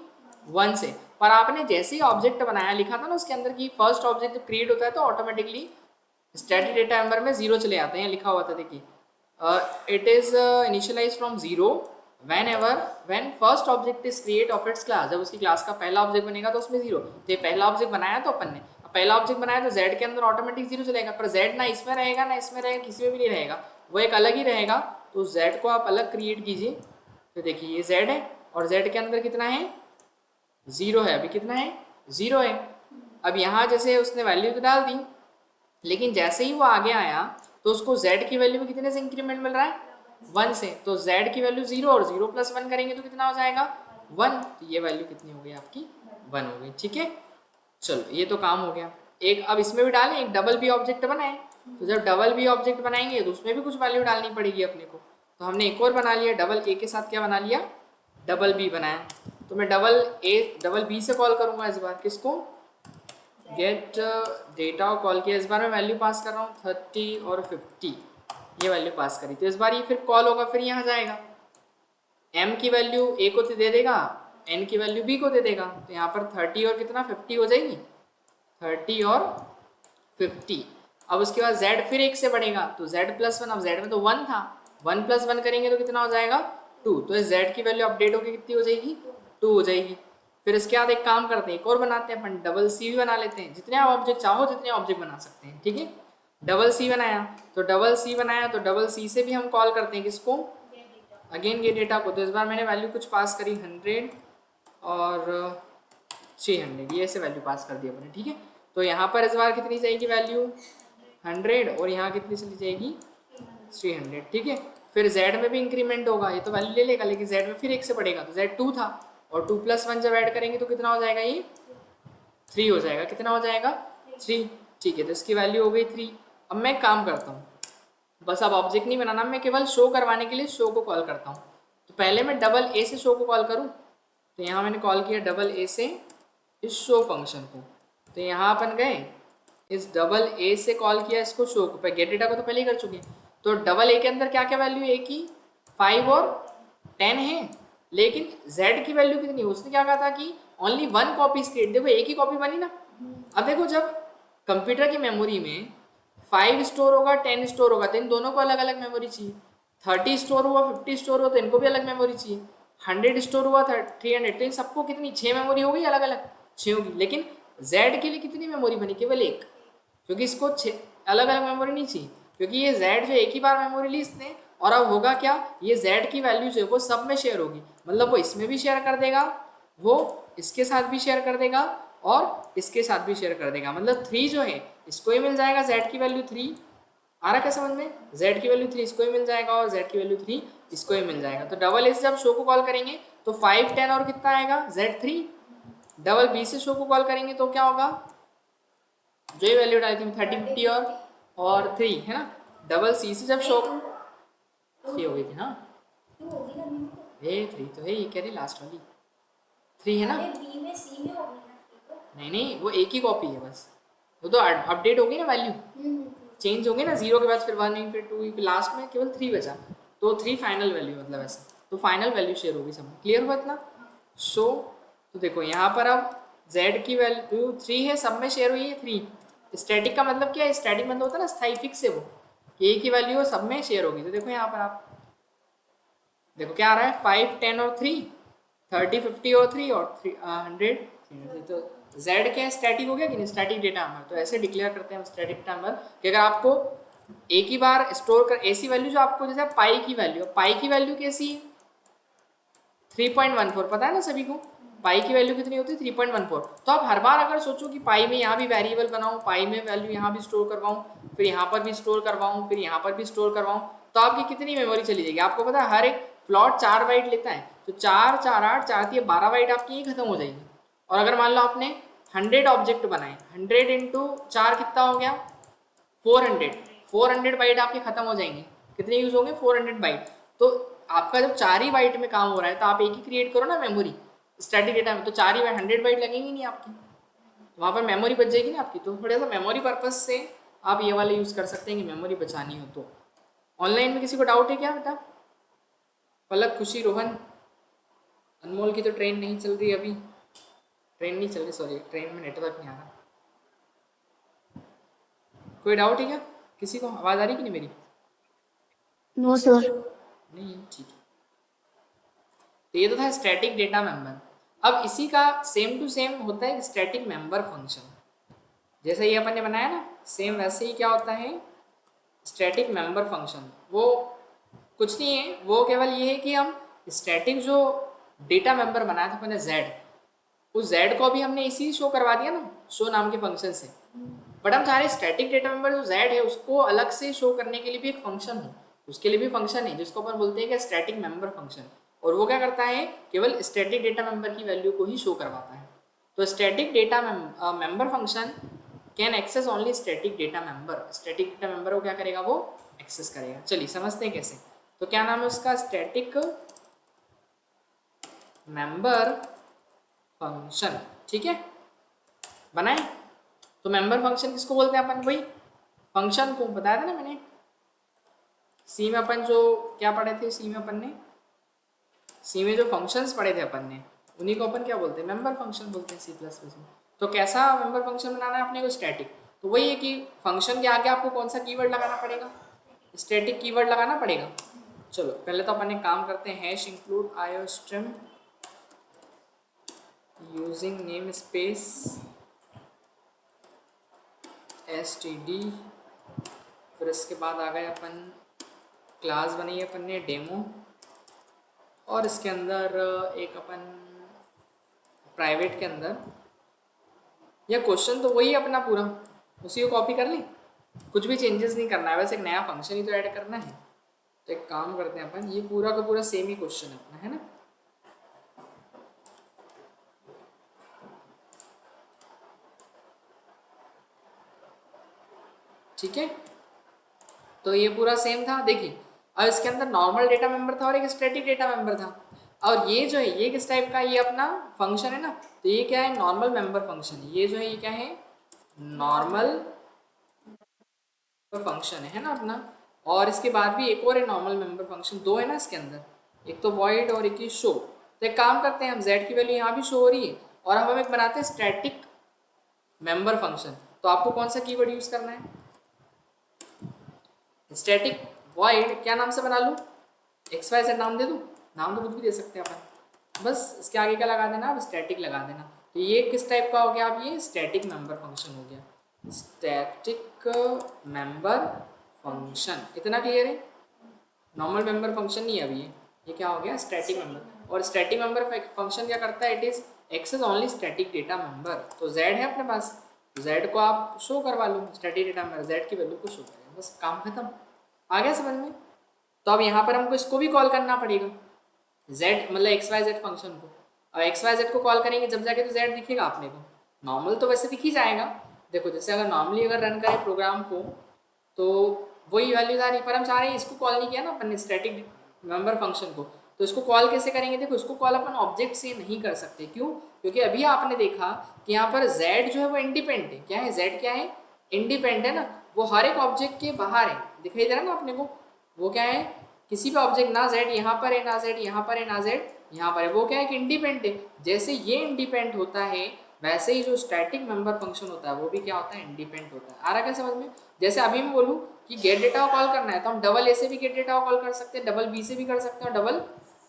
1 से। पर आपने जैसे ही ऑब्जेक्ट बनाया, लिखा था ना उसके अंदर की फर्स्ट ऑब्जेक्ट जब क्रिएट होता है तो ऑटोमेटिकली स्टैटिक डेटा मेंबर में 0 चले आते हैं, लिखा हुआ था देखिए, it is initialise from 0 when first object is create of its class. जब उसकी क्लास का पहला ऑब्जेक्ट बनेगा तो उसमें 0। तो ये पहला ऑब्जेक्ट बनाया तो अपन ने, पहला ऑब्जेक्ट बनाया तो z के अंदर ऑटोमेटिक 0 चलेगा, पर z ना इसमें रहेगा ना इसमें रहेगा, किसी में भी नहीं रहेगा, वो एक अलग ही रहेगा। तो z को आप अलग क्रिएट कीजिए। तो देखिए ये z है और z के अंदर कितना है 0 है, अभी कितना है 0 है। अब यहाँ जैसे उसने वैल्यू तो डाल दी, लेकिन जैसे ही वो आगे आया तो उसको z की वैल्यू में कितने से इंक्रीमेंट मिल रहा है 1 से। तो z की वैल्यू 0 और 0 + 1 करेंगे तो कितना हो जाएगा 1। तो ये वैल्यू कितनी हो गई आपकी 1 हो गई, ठीक है। चलो ये तो काम हो गया। एक अब इसमें भी डालें, एक डबल बी ऑब्जेक्ट बनाए। तो जब डबल बी ऑब्जेक्ट बनाएंगे तो उसमें भी कुछ वैल्यू डालनी पड़ेगी अपने को। तो हमने एक और बना लिया, डबल ए के साथ क्या बना लिया, डबल बी बनाया। तो मैं डबल बी से कॉल करूँगा इस बार, किसको, गेट डेटा कॉल किया। इस बार मैं वैल्यू पास कर रहा हूँ 30 और 50, ये वैल्यू पास करी। तो इस बार ये फिर कॉल होगा, फिर यहाँ जाएगा, m की वैल्यू a को दे देगा, n की वैल्यू b को दे देगा। तो यहाँ पर 30 और कितना 50 हो जाएगी, 30 और 50। अब उसके बाद z फिर 1 से बढ़ेगा, तो z + 1, अब z में तो 1 था, 1 + 1 करेंगे तो कितना हो जाएगा 2। तो इस z की वैल्यू अपडेट होकर कितनी हो जाएगी 2 हो जाएगी। फिर इसके बाद एक काम करते हैं, एक और बनाते हैं अपन, डबल सी भी बना लेते हैं। जितने आप ऑब्जेक्ट चाहो जितने ऑब्जेक्ट बना सकते हैं, ठीक है। डबल सी बनाया, तो डबल सी से भी हम कॉल करते हैं किसको, अगेन गेट डेटा को। तो इस बार मैंने वैल्यू कुछ पास करी 100 और 600, ये ऐसे वैल्यू पास कर दी अपने, ठीक है। तो यहाँ पर इस बार कितनी जाएगी वैल्यू 100 और यहाँ कितनी चली जाएगी 300, ठीक है। फिर z में भी इंक्रीमेंट होगा, ये तो वैल्यू ले लेगा, लेकिन z में फिर 1 से बढ़ेगा, तो z 2 था और 2 + 1 जब ऐड करेंगे तो कितना हो जाएगा, ये 3 हो जाएगा। कितना हो जाएगा 3, ठीक है। तो इसकी वैल्यू हो गई 3। अब मैं काम करता हूँ, बस अब ऑब्जेक्ट नहीं बनाना, मैं केवल शो करवाने के लिए शो को कॉल करता हूँ। तो पहले मैं डबल ए से शो को कॉल करूँ, तो यहाँ मैंने कॉल किया डबल ए से इस शो फंक्शन को। तो यहाँ अपन गए इस डबल ए से कॉल किया इसको शो को, गेट डेटा को तो पहले ही कर चुके हैं। तो डबल ए के अंदर क्या क्या वैल्यू है की 5 और 10 है, लेकिन z की वैल्यू कितनी है, उसने क्या कहा था कि ओनली 1 कॉपी क्रिएट। देखो एक ही कॉपी बनी ना। अब देखो जब कंप्यूटर की मेमोरी में 5 स्टोर होगा 10 स्टोर होगा तो इन दोनों को अलग अलग मेमोरी चाहिए। 30 स्टोर हुआ 50 स्टोर हुआ तो इनको भी अलग मेमोरी चाहिए। 100 स्टोर हुआ 300, तो इन सबको कितनी 6 मेमोरी होगी, अलग अलग 6 होगी। लेकिन z के लिए कितनी मेमोरी बनी, केवल एक, क्योंकि इसको अलग अलग मेमोरी नहीं चाहिए, क्योंकि ये z जो एक ही बार मेमोरी ली इसने। और अब होगा क्या, ये z की वैल्यू जो है वो सब में शेयर होगी, मतलब वो इसमें भी शेयर कर देगा, वो इसके साथ भी शेयर कर देगा और इसके साथ भी शेयर कर देगा। मतलब 3 जो है इसको ही मिल जाएगा, z की वैल्यू 3 आ रहा क्या समझ में, z की वैल्यू 3 इसको ही मिल जाएगा और z की वैल्यू 3 इसको ही मिल जाएगा। तो डबल ए से जब शो को कॉल करेंगे तो 5 10 और कितना आएगा z3। डबल बी से शो को कॉल करेंगे तो क्या होगा, जो ये वैल्यू डाली थी 30 50 और 3 है ना। डबल सी से जब शो 3 हो गई थी ना, ये 3 तो है, ये कह रही लास्ट वाली 3 है ना। नहीं नहीं, वो एक ही कॉपी है बस, वो तो अपडेट हो गई ना, वैल्यू चेंज होंगे ना, 0 के बाद फिर 1 फिर 2 फिर लास्ट में केवल 3 बचा, तो 3 फाइनल वैल्यू मतलब ऐसा, तो फाइनल वैल्यू शेयर होगी सब। क्लियर हुआ इतना। सो तो देखो यहाँ पर अब z की वैल्यू 3 है, सब में शेयर हुई है 3। स्टैटिक का मतलब क्या है, स्टैटिक मतलब होता है ना स्थायी, फिक्स है वो, a की वैल्यू वो सब में शेयर होगी। तो देखो यहाँ पर आप देखो क्या आ रहा है 5 10 और 3, 30 50 और 3 और 100 300। तो z क्या है, स्टैटिक हो गया कि नहीं, स्टैटिक डेटा नंबर। तो ऐसे डिक्लेयर करते हैं हम स्टैटिक डेटा नंबर कि अगर आपको एक ही बार स्टोर कर ऐसी वैल्यू जो आपको, जैसे पाई की वैल्यू कैसी है 3.14, पता है ना सभी को, पाई की वैल्यू कितनी होती है 3.14। तो आप हर बार अगर सोचो कि पाई में यहाँ भी वेरिएबल बनाऊँ, पाई में वैल्यू यहाँ भी स्टोर करवाऊँ, फिर यहाँ पर भी स्टोर करवाऊँ, फिर यहाँ पर भी स्टोर करवाऊँ, तो आपकी कितनी मेमोरी चली जाएगी। आपको पता है हर एक प्लॉट 4 बाइट लेता है, तो 4 4 8 4 3 12 बाइट आपकी ये खत्म हो जाएगी। और अगर मान लो आपने 100 ऑब्जेक्ट बनाए, 100 इंटू 4 कितना हो गया 400 बाइट आपके खत्म हो जाएंगे। कितने यूज होंगे 400 बाइट। तो आपका जब 4 ही बाइट में काम हो रहा है तो आप एक ही क्रिएट करो ना मेमोरी स्टैटिक डेटा में, तो 4 ही बाइट 100 बाइट लगेंगी नहीं आपकी, तो वहाँ पर मेमोरी बच जाएगी ना आपकी। तो थोड़ा सा मेमोरी पर्पज से आप ये वाले यूज़ कर सकते हैं कि मेमोरी बचानी हो तो। ऑनलाइन में किसी को डाउट है क्या बेटा? पलक, खुशी, रोहन, अनमोल की तो ट्रेन नहीं चल रही अभी, ट्रेन नहीं चल रही, सॉरी ट्रेन में नेटवर्क नहीं आ रहा। कोई डाउट है क्या किसी को? आवाज़ आ रही कि नहीं मेरी? No sir. नहीं, ठीक है। तो ये तो था स्टैटिक डेटा मेंबर। अब इसी का सेम टू सेम होता है स्टैटिक मेंबर फंक्शन। जैसे ये अपन ने बनाया ना, सेम वैसे ही क्या होता है स्टैटिक मेंबर फंक्शन। वो कुछ नहीं है, वो केवल ये है कि हम स्टैटिक जो डेटा मेंबर बनाया था अपने z, उस z को भी हमने इसी शो करवा दिया ना, शो नाम के फंक्शन से। बट हम चाह रहे स्टैटिक डेटा मेंबर जो z है उसको अलग से शो करने के लिए भी एक फंक्शन हो, उसके लिए भी फंक्शन है जिसको अपन बोलते हैं कि स्टैटिक मेंबर फंक्शन। और वो क्या करता है, केवल स्टैटिक डेटा मेंबर की वैल्यू को ही शो करवाता है। तो static data member function can access only static data member. Static data member को क्या करेगा, वो एक्सेस करेगा। चलिए समझते हैं कैसे। तो क्या नाम है उसका, स्टैटिक मेंबर फंक्शन। ठीक है, बनाए। तो मेंबर फंक्शन किसको बोलते हैं अपन, वही फंक्शन को बताया था ना मैंने। सी में अपन जो क्या पढ़े थे, सी में अपन ने सी में जो फंक्शंस पढ़े थे अपन ने, उन्हीं को अपन क्या बोलते हैं, मेंबर फंक्शन बोलते हैं C++ में। तो कैसा मेंबर फंक्शन बनाना है अपने को, स्टैटिक। तो वही है कि फंक्शन के आगे आपको कौन सा कीवर्ड लगाना पड़ेगा, स्टैटिक कीवर्ड लगाना पड़ेगा। चलो पहले तो अपन एक काम करते हैं, hash include iostream using name space std। फिर इसके बाद आ गए अपन, क्लास बनाई अपन ने डेमो, और इसके अंदर एक अपन प्राइवेट के अंदर या क्वेश्चन तो वही है अपना पूरा, उसी को कॉपी कर लें, कुछ भी चेंजेस नहीं करना है, बस एक नया फंक्शन ही तो ऐड करना है। तो एक काम करते हैं अपन, ये पूरा का पूरा सेम ही क्वेश्चन है अपना, है ना। ठीक है, तो ये पूरा सेम था। देखिए अब इसके अंदर नॉर्मल डेटा मेंबर था और एक स्टैटिक डेटा मेंबर था, और ये जो है ये किस टाइप का, ये अपना फंक्शन है ना, तो ये क्या है, नॉर्मल मेंबर फंक्शन। ये जो है ये क्या है, नॉर्मल फंक्शन है ना अपना। और इसके बाद भी एक और है नॉर्मल मेंबर फंक्शन, दो है ना इसके अंदर, एक तो वॉइड और एक ही शो। तो एक काम करते हैं, हम z की वैल्यू यहाँ भी शो हो रही है, और हम एक बनाते हैं स्टैटिक मेंबर फंक्शन। तो आपको कौन सा कीवर्ड यूज करना है, स्टैटिक वॉइड, क्या नाम से बना लूँ, एक्स वाई जेड नाम दे दूँ, नाम तो कुछ भी दे सकते हैं अपन, बस इसके आगे क्या लगा देना, आप स्टैटिक लगा देना। तो ये किस टाइप का हो गया, आप ये स्टैटिक मेंबर फंक्शन हो गया, स्टैटिक मेंबर फंक्शन। इतना क्लियर है, नॉर्मल मेंबर फंक्शन नहीं है अभी ये क्या हो गया, स्टैटिक मेंबर। और स्टैटिक मेंबर फंक्शन क्या करता है, it is access only static data member. तो z है अपने पास, z को आप शो करवा लो, स्टैटिक डेटा मेंबर z की वैल्यू को शो करें, बस काम खत्म। आ गया समझ में। तो अब यहाँ पर हमको इसको भी कॉल करना पड़ेगा, z मतलब एक्स वाई जेड फंक्शन को। अब एक्स वाई जेड को कॉल करेंगे जब जाके तो z दिखेगा अपने को, नॉर्मल तो वैसे दिख ही जाएगा। देखो जैसे अगर नॉर्मली अगर रन करें प्रोग्राम को तो वही वैल्यूज आ रही, पर हम चाह रहे हैं इसको कॉल नहीं किया ना अपन ने स्टैटिक मेंबर फंक्शन को, तो इसको कॉल कैसे करेंगे। देखो इसको कॉल अपन ऑब्जेक्ट से नहीं कर सकते, क्यों, क्योंकि अभी आपने देखा कि यहाँ पर z जो है वो इंडिपेंडेंट है। क्या है, z क्या है, इंडिपेंडेंट है ना, वो हर एक ऑब्जेक्ट के बाहर है, दिखाई दे रहा है ना अपने को। वो क्या है, किसी भी ऑब्जेक्ट, ना z यहाँ पर है, ना z यहाँ पर है, ना z यहाँ पर है, वो क्या है कि इंडिपेंडेंट है। जैसे ये इंडिपेंडेंट होता है वैसे ही जो स्टैटिक मेंबर फंक्शन होता है वो भी क्या होता है, इंडिपेंडेंट होता है। आ रहा क्या समझ में। जैसे अभी मैं बोलूँ कि गेट डेटा को कॉल करना है तो हम डबल ए से भी गेट डेटा को कॉल कर सकते हैं, डबल बी से भी कर सकते हैं और डबल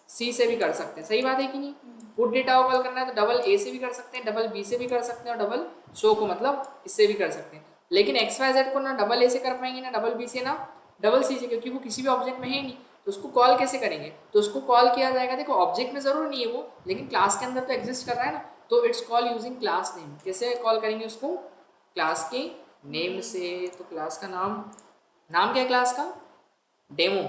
सी से भी कर सकते हैं, सही बात है कि नहीं। पुट डेटा को कॉल करना है तो डबल ए से भी कर सकते हैं, डबल बी से भी कर सकते हैं और डबल शो को मतलब इससे भी कर सकते हैं। लेकिन एक्स वाई जेड को ना डबल ए से कर पाएंगे, ना डबल बी से, ना डबल सी से, क्योंकि वो किसी भी ऑब्जेक्ट में है नहीं। तो उसको कॉल कैसे करेंगे, तो उसको कॉल किया जाएगा, देखो ऑब्जेक्ट में जरूर नहीं है वो, लेकिन क्लास के अंदर तो एग्जिस्ट कर रहा है ना, तो it's call using class name. कैसे कॉल करेंगे उसको, क्लास के नेम से। तो क्लास का नाम, नाम क्या है क्लास का, डेमो,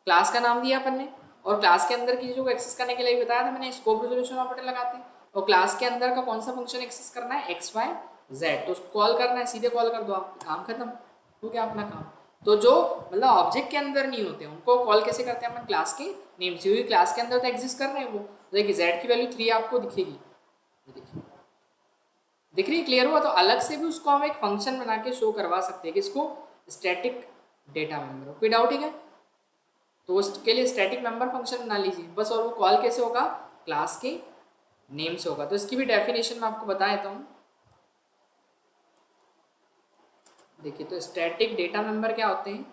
क्लास का नाम दिया अपन ने। और क्लास के अंदर की चीज़ों को एक्सेस करने के लिए बताया था मैंने, स्कोप रेजोल्यूशन ऑपरेटर लगाते हैं। और क्लास के अंदर का कौन सा फंक्शन एक्सेस करना है, एक्स वाई जेड, तो उसको कॉल करना है, सीधे कॉल कर दो आप, काम खत्म हो गया अपना काम। तो जो मतलब ऑब्जेक्ट के अंदर नहीं होते उनको कॉल कैसे करते हैं अपन, क्लास के नेम से। हुई क्लास के अंदर तो एग्जिस्ट कर रहे हैं वो। देखिए जेड की वैल्यू 3 आपको दिखेगी, देखिए दिख रही है, क्लियर हुआ। तो अलग से भी उसको हम एक फंक्शन बना के शो करवा सकते हैं, किसको, स्टैटिक डेटा मेंबर। कोई डाउट है क्या, तो उसके लिए स्टैटिक मेंबर फंक्शन बना लीजिए बस। और वो कॉल कैसे होगा, क्लास के नेम से होगा। तो इसकी भी डेफिनेशन मैं आपको बता देता हूँ। देखिए तो स्टैटिक डेटा मेंबर क्या होते हैं,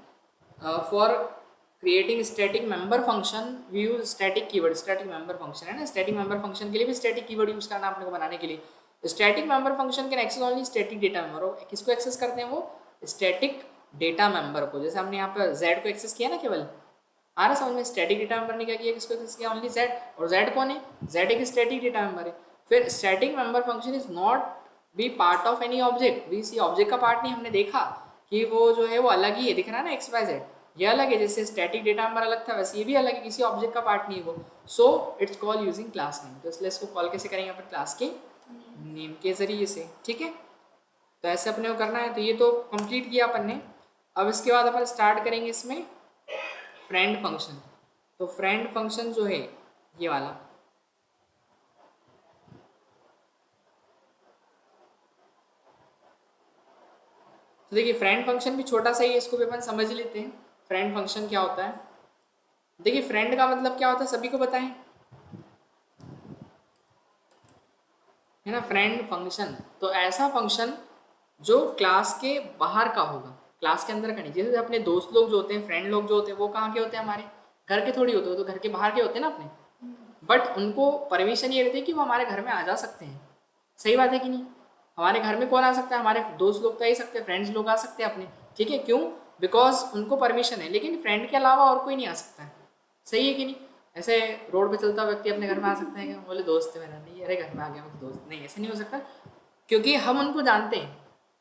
for creating static member function we use static keyword. Static member function है ना, स्टैटिक मेंबर फंक्शन के लिए भी स्टैटिक कीवर्ड यूज करना अपने को बनाने के लिए। Static member function can access only static data member. और किसको एक्सेस करते हैं वो, स्टैटिक डेटा मेंबर को। जैसे हमने यहाँ पर z को एक्सेस किया ना केवल, आ रहा समझ में। स्टैटिक डेटा मेंबर ने क्या किया, किसको एक्सेस किया, ओनली z। और z कौन है, z एक स्टैटिक डेटा मेंबर है। फिर static member function is not be part of any object, भी इसी ऑब्जेक्ट का पार्ट नहीं। हमने देखा कि वो जो है वो अलग ही है, दिख रहा है ना एक्स वाई जेड, ये अलग है। जैसे स्टैटिक डेटा मेंबर अलग था वैसे ये भी अलग है, किसी ऑब्जेक्ट का पार्ट नहीं है वो। So it's call using class name. तो इसलिए इसको कॉल कैसे करेंगे अपन, क्लास के नेम के जरिए से, ठीक है। तो ऐसे अपने को करना है। तो ये तो कंप्लीट किया अपन ने। अब इसके बाद अपन स्टार्ट करेंगे इसमें फ्रेंड फंक्शन। तो फ्रेंड फंक्शन जो है ये वाला, तो देखिए फ्रेंड फंक्शन भी छोटा सा ही है, इसको भी अपन समझ लेते हैं। फ्रेंड फंक्शन क्या होता है, देखिए फ्रेंड का मतलब क्या होता है सभी को बताएं, है ना। फ्रेंड फंक्शन तो ऐसा फंक्शन जो क्लास के बाहर का होगा, क्लास के अंदर का नहीं। जैसे अपने दोस्त लोग जो होते हैं, फ्रेंड लोग जो होते हैं, वो कहाँ के होते हैं, हमारे घर के थोड़ी होते हैं, तो घर के बाहर के होते हैं ना अपने। बट उनको परमिशन ये रहती है कि वो हमारे घर में आ जा सकते हैं, सही बात है कि नहीं। हमारे घर में कौन आ सकता है, हमारे दोस्त लोग तो आ ही सकते हैं, फ्रेंड्स लोग आ सकते हैं अपने, ठीक है। क्यों, बिकॉज उनको परमिशन है। लेकिन फ्रेंड के अलावा और कोई नहीं आ सकता है, सही है कि नहीं। ऐसे रोड पे चलता व्यक्ति अपने घर में आ सकता है क्या, बोले दोस्त है मेरा, नहीं अरे घर में आ गया मैं तो दोस्त, नहीं ऐसे नहीं हो सकता। क्योंकि हम उनको जानते हैं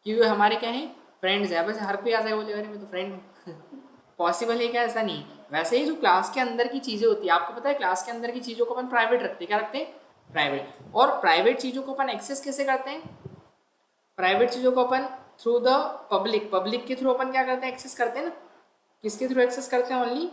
कि वो हमारे क्या हैं, फ्रेंड्स है। बस हर कोई आ जाए बोले अरे मैं तो फ्रेंड हूँ पॉसिबल है क्या? ऐसा नहीं। वैसे ही जो क्लास के अंदर की चीज़ें होती है, आपको पता है क्लास के अंदर की चीज़ों को अपन प्राइवेट रखते हैं। क्या रखते हैं? प्राइवेट। और प्राइवेट चीज़ों को अपन एक्सेस कैसे करते हैं? प्राइवेट चीज़ों को अपन थ्रू द पब्लिक के थ्रू अपन क्या करते हैं? एक्सेस करते हैं ना। किसके थ्रू एक्सेस करते हैं? ओनली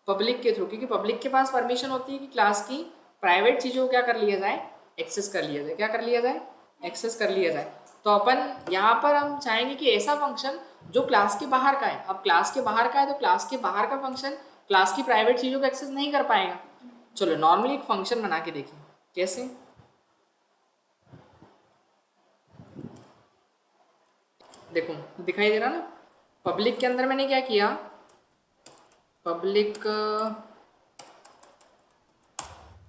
पब्लिक के थ्रू, क्योंकि पब्लिक के पास परमिशन होती है कि क्लास की प्राइवेट चीज़ों को क्या कर लिया जाए? एक्सेस कर लिया जाए। क्या कर लिया जाए? एक्सेस कर लिया जाए। तो अपन यहाँ पर हम चाहेंगे कि ऐसा फंक्शन जो क्लास के बाहर का है। अब क्लास के बाहर का है तो क्लास के बाहर का फंक्शन क्लास की प्राइवेट चीज़ों को एक्सेस नहीं कर पाएगा। चलो नॉर्मली एक फंक्शन बना के देखिए कैसे। देखो दिखाई दे रहा ना, पब्लिक के अंदर मैंने क्या किया, पब्लिक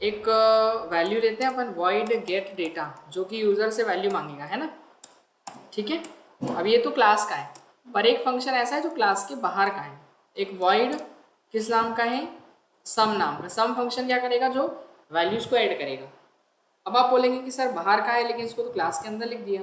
एक वैल्यू लेते हैं अपन void get data, जो कि यूजर से वैल्यू मांगेगा, है ना। ठीक है, अब ये तो क्लास का है, पर एक फंक्शन ऐसा है जो क्लास के बाहर का है। एक void किस नाम का है? सम नाम का। सम फंक्शन क्या करेगा? जो वैल्यूज को ऐड करेगा। अब आप बोलेंगे कि सर बाहर का है लेकिन इसको तो क्लास के अंदर लिख दिया।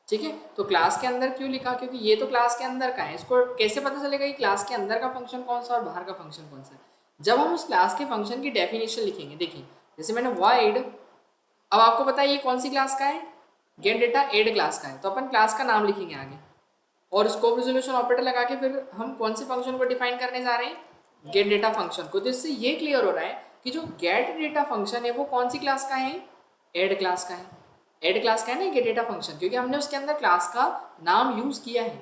ठीक है, तो क्लास के अंदर क्यों लिखा? क्योंकि ये तो क्लास के अंदर का है। इसको कैसे पता चलेगा कि क्लास के अंदर का फंक्शन कौन सा और बाहर का फंक्शन कौन सा है? जब हम उस क्लास के फंक्शन की डेफिनेशन लिखेंगे। देखिए जैसे मैंने void, अब आपको पता है ये कौन सी क्लास का है? गेट डेटा एड क्लास का है। तो अपन क्लास का नाम लिखेंगे आगे और स्कोप रिजोल्यूशन ऑपरेटर लगा के फिर हम कौन से फंक्शन को डिफाइन करने जा रहे हैं? गेट डेटा फंक्शन को। तो इससे ये क्लियर हो रहा है कि जो गेट डेटा फंक्शन है वो कौन सी क्लास का है? एड क्लास का है। एड क्लास का है ना गेट डेटा फंक्शन, क्योंकि हमने उसके अंदर क्लास का नाम यूज किया है।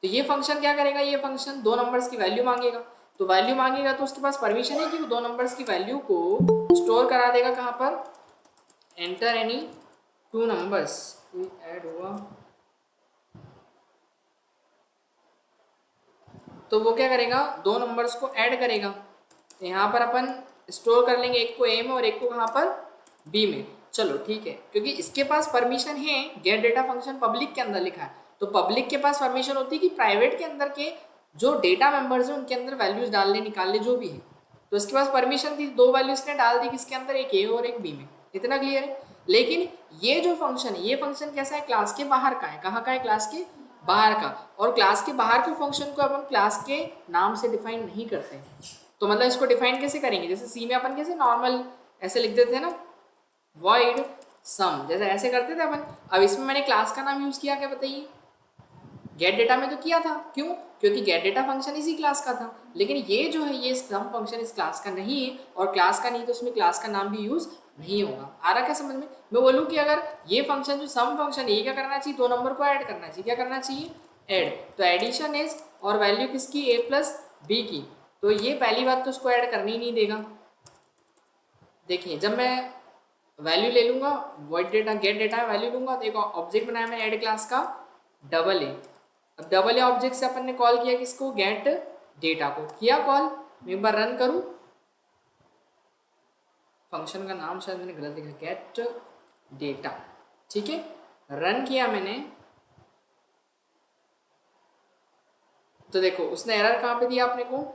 तो ये फंक्शन क्या करेगा? ये फंक्शन दो नंबर्स की वैल्यू मांगेगा। तो वैल्यू मांगेगा तो उसके पास परमिशन है कि वो दो नंबर्स की वैल्यू को स्टोर करा देगा कहाँ पर? Enter any two numbers. Add हुआ तो वो क्या करेगा? दो नंबर्स को ऐड करेगा। तो यहाँ पर अपन स्टोर कर लेंगे, एक को ए में और एक को कहाँ पर? बी में। चलो ठीक है, क्योंकि इसके पास परमिशन है। गेट डेटा फंक्शन पब्लिक के अंदर लिखा है, तो पब्लिक के पास परमिशन होती है कि प्राइवेट के अंदर के जो डेटा मेंबर्स हैं उनके अंदर वैल्यूज डालने निकालने जो भी है। तो इसके पास परमिशन थी, दो वैल्यूज ने डाल दी किसके अंदर? एक ए और एक बी में। इतना क्लियर है। लेकिन ये जो फंक्शन है, ये फंक्शन कैसा है? क्लास के बाहर का है। कहाँ का है? क्लास के बाहर का। और क्लास के बाहर के फंक्शन को अपन क्लास के नाम से डिफाइन नहीं करते। तो मतलब इसको डिफाइन कैसे करेंगे? जैसे सी में अपन कैसे नॉर्मल ऐसे लिख देते हैं ना, void sum, जैसे ऐसे करते थे अपन। अब इसमें मैंने क्लास का नाम यूज किया, क्या बताइए? गेट डेटा में तो किया था। क्यों? क्योंकि गेट डेटा फंक्शन इसी क्लास का था। लेकिन ये जो है ये सम फंक्शन इस क्लास का नहीं है, और क्लास का नहीं तो उसमें क्लास का नाम भी यूज नहीं होगा। आ रहा क्या समझ में? मैं बोलूँ कि अगर ये फंक्शन जो सम फंक्शन ये क्या करना चाहिए? दो नंबर को ऐड करना चाहिए। क्या करना चाहिए? ऐड। तो एडिशन इज, और वैल्यू किसकी? ए प्लस बी की। तो ये पहली बात तो उसको ऐड करनी ही नहीं देगा। देखिए जब मैं वैल्यू ले लूंगा, void data gate data value लूंगा, तो एक ऑब्जेक्ट बनाया मैंने ऐड क्लास का डबल ए। अब डबल ए ऑब्जेक्ट से अपन ने कॉल किया किसको? गेट डेटा को किया कॉल। मैं एक बार रन करूं, फंक्शन का नाम शायद मैंने गलत लिखा, गेट डेटा। ठीक है, रन किया मैंने, तो देखो उसने एरर कहाँ पे दिया अपने को?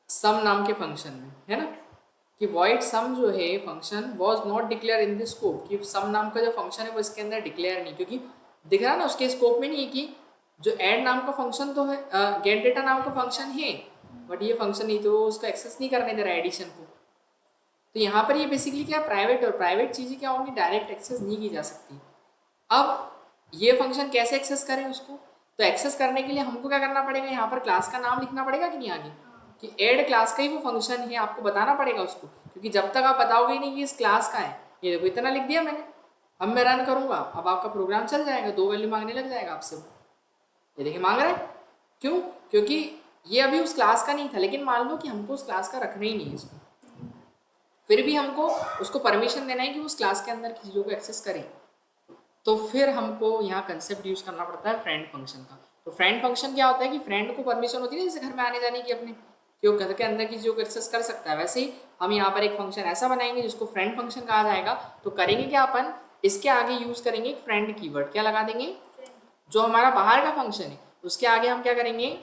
सम नाम के फंक्शन में, है ना, कि void sum जो है function was not declare in the scope, कि सम नाम का जो फंक्शन है वो इसके अंदर डिक्लेयर नहीं, क्योंकि दिख रहा है ना उसके स्कोप में नहीं है कि जो ऐड नाम का फंक्शन तो है, गेट डेटा नाम का फंक्शन है, बट ये फंक्शन नहीं, तो उसको एक्सेस नहीं करने दे रहा है एडिशन को। तो यहाँ पर ये बेसिकली क्या, प्राइवेट, और प्राइवेट चीज़ें क्या होंगी? डायरेक्ट एक्सेस नहीं की जा सकती। अब ये फंक्शन कैसे एक्सेस करें उसको? तो एक्सेस करने के लिए हमको क्या करना पड़ेगा? यहाँ पर क्लास का नाम लिखना पड़ेगा कि नहीं आगे, कि ऐड क्लास का ही वो फंक्शन है, आपको बताना पड़ेगा उसको, क्योंकि जब तक आप बताओगे ही नहीं कि इस क्लास का है। ये देखो इतना लिख दिया मैंने। अब मैं रन करूँगा, अब आपका प्रोग्राम चल जाएगा, दो वैल्यू मांगने लग जाएगा आपसे। ये देखिए मांग रहा है, क्यों? क्योंकि ये अभी उस क्लास का नहीं था, लेकिन मान लो कि हमको उस क्लास का रखना ही नहीं है इसको, फिर भी हमको उसको परमिशन देना है कि उस क्लास के अंदर की चीज़ों को एक्सेस करें। तो फिर हमको यहाँ कंसेप्ट यूज करना पड़ता है फ्रेंड फंक्शन का। तो फ्रेंड फंक्शन क्या होता है कि फ्रेंड को परमिशन होती है जैसे घर में आने जाने की अपने, कि वो घर के अंदर की चीज़ों को एक्सेस कर सकता है। वैसे ही हम यहाँ पर एक फंक्शन ऐसा बनाएंगे जिसको फ्रेंड फंक्शन कहा जाएगा। तो करेंगे क्या अपन, इसके आगे यूज करेंगे फ्रेंड कीवर्ड। क्या लगा देंगे? जो हमारा बाहर का फंक्शन है उसके आगे हम क्या करेंगे?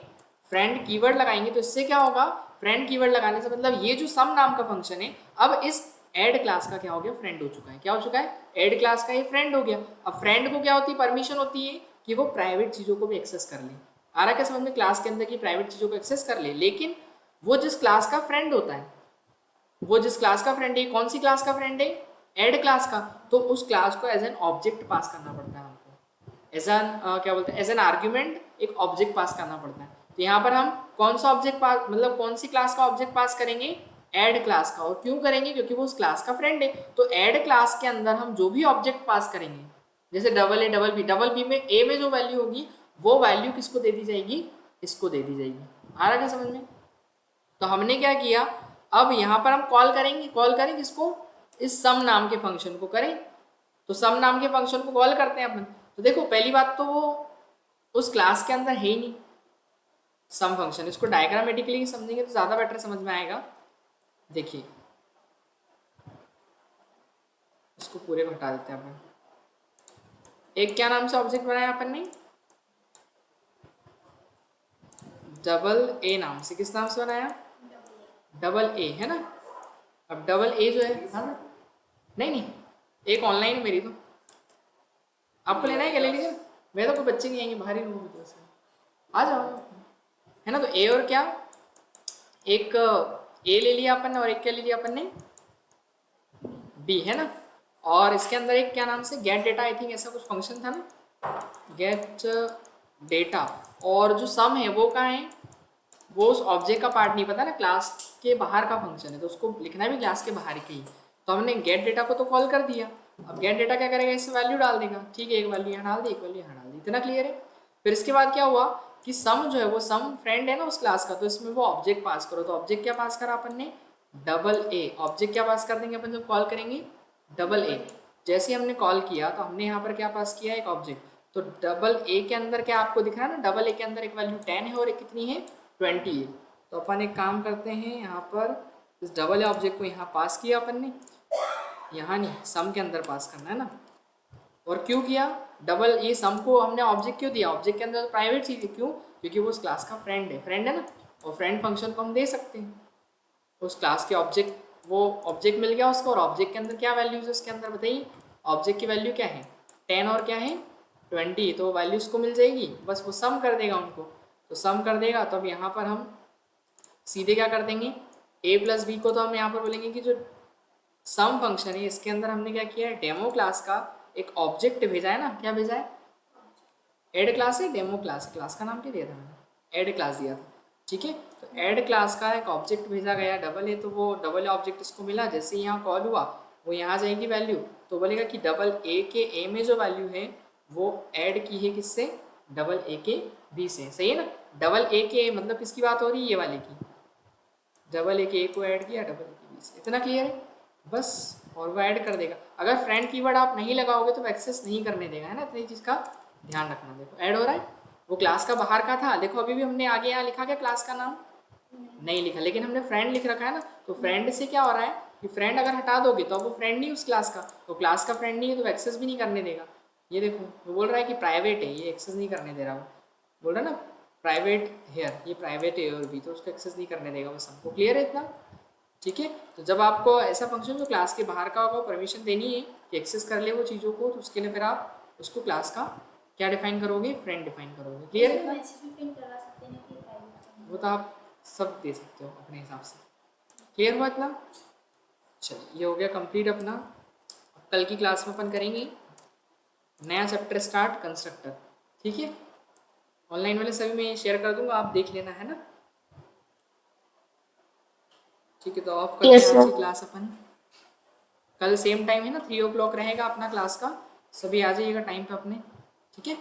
फ्रेंड कीवर्ड लगाएंगे। तो इससे क्या होगा? फ्रेंड कीवर्ड लगाने से मतलब ये जो सम नाम का फंक्शन है, अब इस ऐड क्लास का क्या हो गया, फ्रेंड हो चुका है। क्या हो चुका है, ऐड क्लास का ये फ्रेंड हो गया। अब फ्रेंड को क्या होती है, परमिशन होती है कि वो प्राइवेट चीज़ों को भी एक्सेस कर ले। आ रहा क्या समझ में, क्लास के अंदर की प्राइवेट चीज़ों को एक्सेस कर ले, लेकिन वो जिस क्लास का फ्रेंड होता है, वो जिस क्लास का फ्रेंड है, कौन सी क्लास का फ्रेंड है, ऐड क्लास का, तो उस क्लास को एज एन ऑब्जेक्ट पास करना पड़ता है हमको, एज एन क्या बोलते हैं, एज एन आर्ग्यूमेंट एक ऑब्जेक्ट पास करना पड़ता है। तो यहाँ पर हम कौन सा ऑब्जेक्ट पास, मतलब कौन सी क्लास का ऑब्जेक्ट पास करेंगे, ऐड क्लास का। और क्यों करेंगे, क्योंकि वो उस क्लास का फ्रेंड है। तो ऐड क्लास के अंदर हम जो भी ऑब्जेक्ट पास करेंगे, जैसे डबल ए डबल बी में ए में जो वैल्यू होगी वो वैल्यू किसको दे दी जाएगी, इसको दे दी जाएगी। आ रहा क्या समझ में। तो हमने क्या किया, अब यहाँ पर हम कॉल करें किसको, इस सम नाम के फंक्शन को करें। तो सम नाम के फंक्शन को कॉल करते हैं अपन। तो देखो पहली बात तो वो उस क्लास के अंदर है ही नहीं सम फंक्शन। इसको डायग्रामेटिकली समझेंगे तो ज़्यादा बेटर समझ में आएगा। देखिए इसको पूरे को हटा देते हैं अपन। एक क्या नाम से ऑब्जेक्ट बनाया अपन ने, डबल ए नाम से। किस नाम से बनाया, डबल ए, है ना। अब डबल ए जो है, हाँ नहीं एक ऑनलाइन है मेरी, तो आपको लेना है क्या, ले लीजिए। मेरे तो कोई बच्चे नहीं आएंगे, बाहर ही रूम तो आ जाओ, है ना। तो ए और क्या, एक ए ले लिया अपन ने और एक क्या ले लिया अपन ने, बी, है ना। और इसके अंदर एक क्या नाम से, गेट डेटा, आई थिंक ऐसा कुछ फंक्शन था ना, गेट डेटा। और जो सम है वो कहाँ है, वो उस ऑब्जेक्ट का पार्ट नहीं, पता ना, क्लास के बाहर का फंक्शन है, तो उसको लिखना भी क्लास के बाहर ही। तो हमने गेट डेटा को तो कॉल कर दिया। अब गेट डेटा क्या करेगा, इससे वैल्यू डाल देगा, ठीक है, एक वैल्यू यहाँ डाल दी, एक वैल्यू यहाँ डाल दी, इतना क्लियर है। फिर इसके बाद क्या हुआ कि सम जो है वो सम फ्रेंड है ना उस क्लास का, तो इसमें वो ऑब्जेक्ट पास करो। तो ऑब्जेक्ट क्या पास करा अपन ने, डबल ए। ऑब्जेक्ट क्या पास कर देंगे अपन जब कॉल करेंगे, डबल ए। जैसे हमने कॉल किया तो हमने यहाँ पर क्या पास किया, एक ऑब्जेक्ट। तो डबल ए के अंदर क्या आपको दिख रहा है ना, डबल ए के अंदर एक वैल्यू 10 है और एक कितनी है, 20 है। तो अपन एक काम करते हैं, यहाँ पर इस डबल ए ऑब्जेक्ट को यहाँ पास किया अपन ने, यहाँ नहीं, सम के अंदर पास करना है ना। और क्यों किया, डबल ये सम को हमने ऑब्जेक्ट क्यों दिया, ऑब्जेक्ट के अंदर तो प्राइवेट चीज़ है, क्यों, क्योंकि वो उस क्लास का फ्रेंड है ना। और फ्रेंड फंक्शन को हम दे सकते हैं उस क्लास के ऑब्जेक्ट, वो ऑब्जेक्ट मिल गया उसको। और ऑब्जेक्ट के अंदर क्या वैल्यूज है उसके अंदर बताइए, ऑब्जेक्ट की वैल्यू क्या है, 10 और क्या है 20, तो वैल्यू उसको मिल जाएगी, बस वो सम कर देगा उनको। तो सम कर देगा, तो अब यहाँ पर हम सीधे क्या कर देंगे, a प्लस बी को तो हम यहाँ पर बोलेंगे कि जो सम फंक्शन है इसके अंदर हमने क्या किया है, डेमो क्लास का एक ऑब्जेक्ट भेजा है ना। क्या भेजा है, ऐड क्लास है, डेमो क्लास, क्लास का नाम क्या दिया था मैंने, ऐड क्लास दिया था, ठीक है। तो ऐड क्लास का एक ऑब्जेक्ट भेजा गया डबल ए, तो वो डबल ए ऑब्जेक्ट इसको मिला, जैसे ही यहाँ कॉल हुआ वो यहाँ जाएगी वैल्यू, तो बोलेगा कि डबल ए के ए में जो वैल्यू है वो ऐड की है किससे, डबल ए के बी से, सही है ना। डबल ए के मतलब किसकी बात हो रही है, ये वाले की, डबल ए के ए को ऐड किया डबल ए के बी से, इतना क्लियर है बस। और वो ऐड कर देगा। अगर फ्रेंड कीवर्ड आप नहीं लगाओगे तो एक्सेस नहीं करने देगा, है ना, इतनी चीज़ का ध्यान रखना। देखो ऐड हो रहा है, वो क्लास का बाहर का था, देखो अभी भी हमने आगे यहाँ लिखा क्या, क्लास का नाम नहीं लिखा, लेकिन हमने फ्रेंड लिख रखा है ना। तो फ्रेंड से क्या हो रहा है कि फ्रेंड अगर हटा दोगे तो अब वो फ्रेंड नहीं उस क्लास का, तो क्लास का फ्रेंड नहीं है तो एक्सेस भी नहीं करने देगा। ये देखो वो बोल रहा है कि प्राइवेट है, ये एक्सेस नहीं करने दे रहा, वो बोल रहा है ना प्राइवेट हेयर, ये प्राइवेट है और भी, तो उसको एक्सेस नहीं करने देगा, बस हमको क्लियर है इतना, ठीक है। तो जब आपको ऐसा फंक्शन जो क्लास के बाहर का होगा परमिशन देनी है कि एक्सेस कर ले वो चीज़ों को, तो उसके लिए फिर आप उसको क्लास का क्या डिफाइन करोगे, फ्रेंड डिफाइन करोगे, क्लियर है। वो तो आप सब दे सकते हो अपने हिसाब से, क्लियर हुआ इतना। चलिए ये हो गया कंप्लीट अपना। अब कल की क्लास में अपन करेंगे नया चैप्टर स्टार्ट, कंस्ट्रक्टर, ठीक है। ऑनलाइन वाले सभी मैं शेयर कर दूंगा, आप देख लेना, है ना, ठीक है। तो ऑफ करते हैं आज की क्लास अपन। कल सेम टाइम है ना, 3 o'clock रहेगा अपना क्लास का, सभी आ जाइएगा टाइम पे अपने, ठीक है।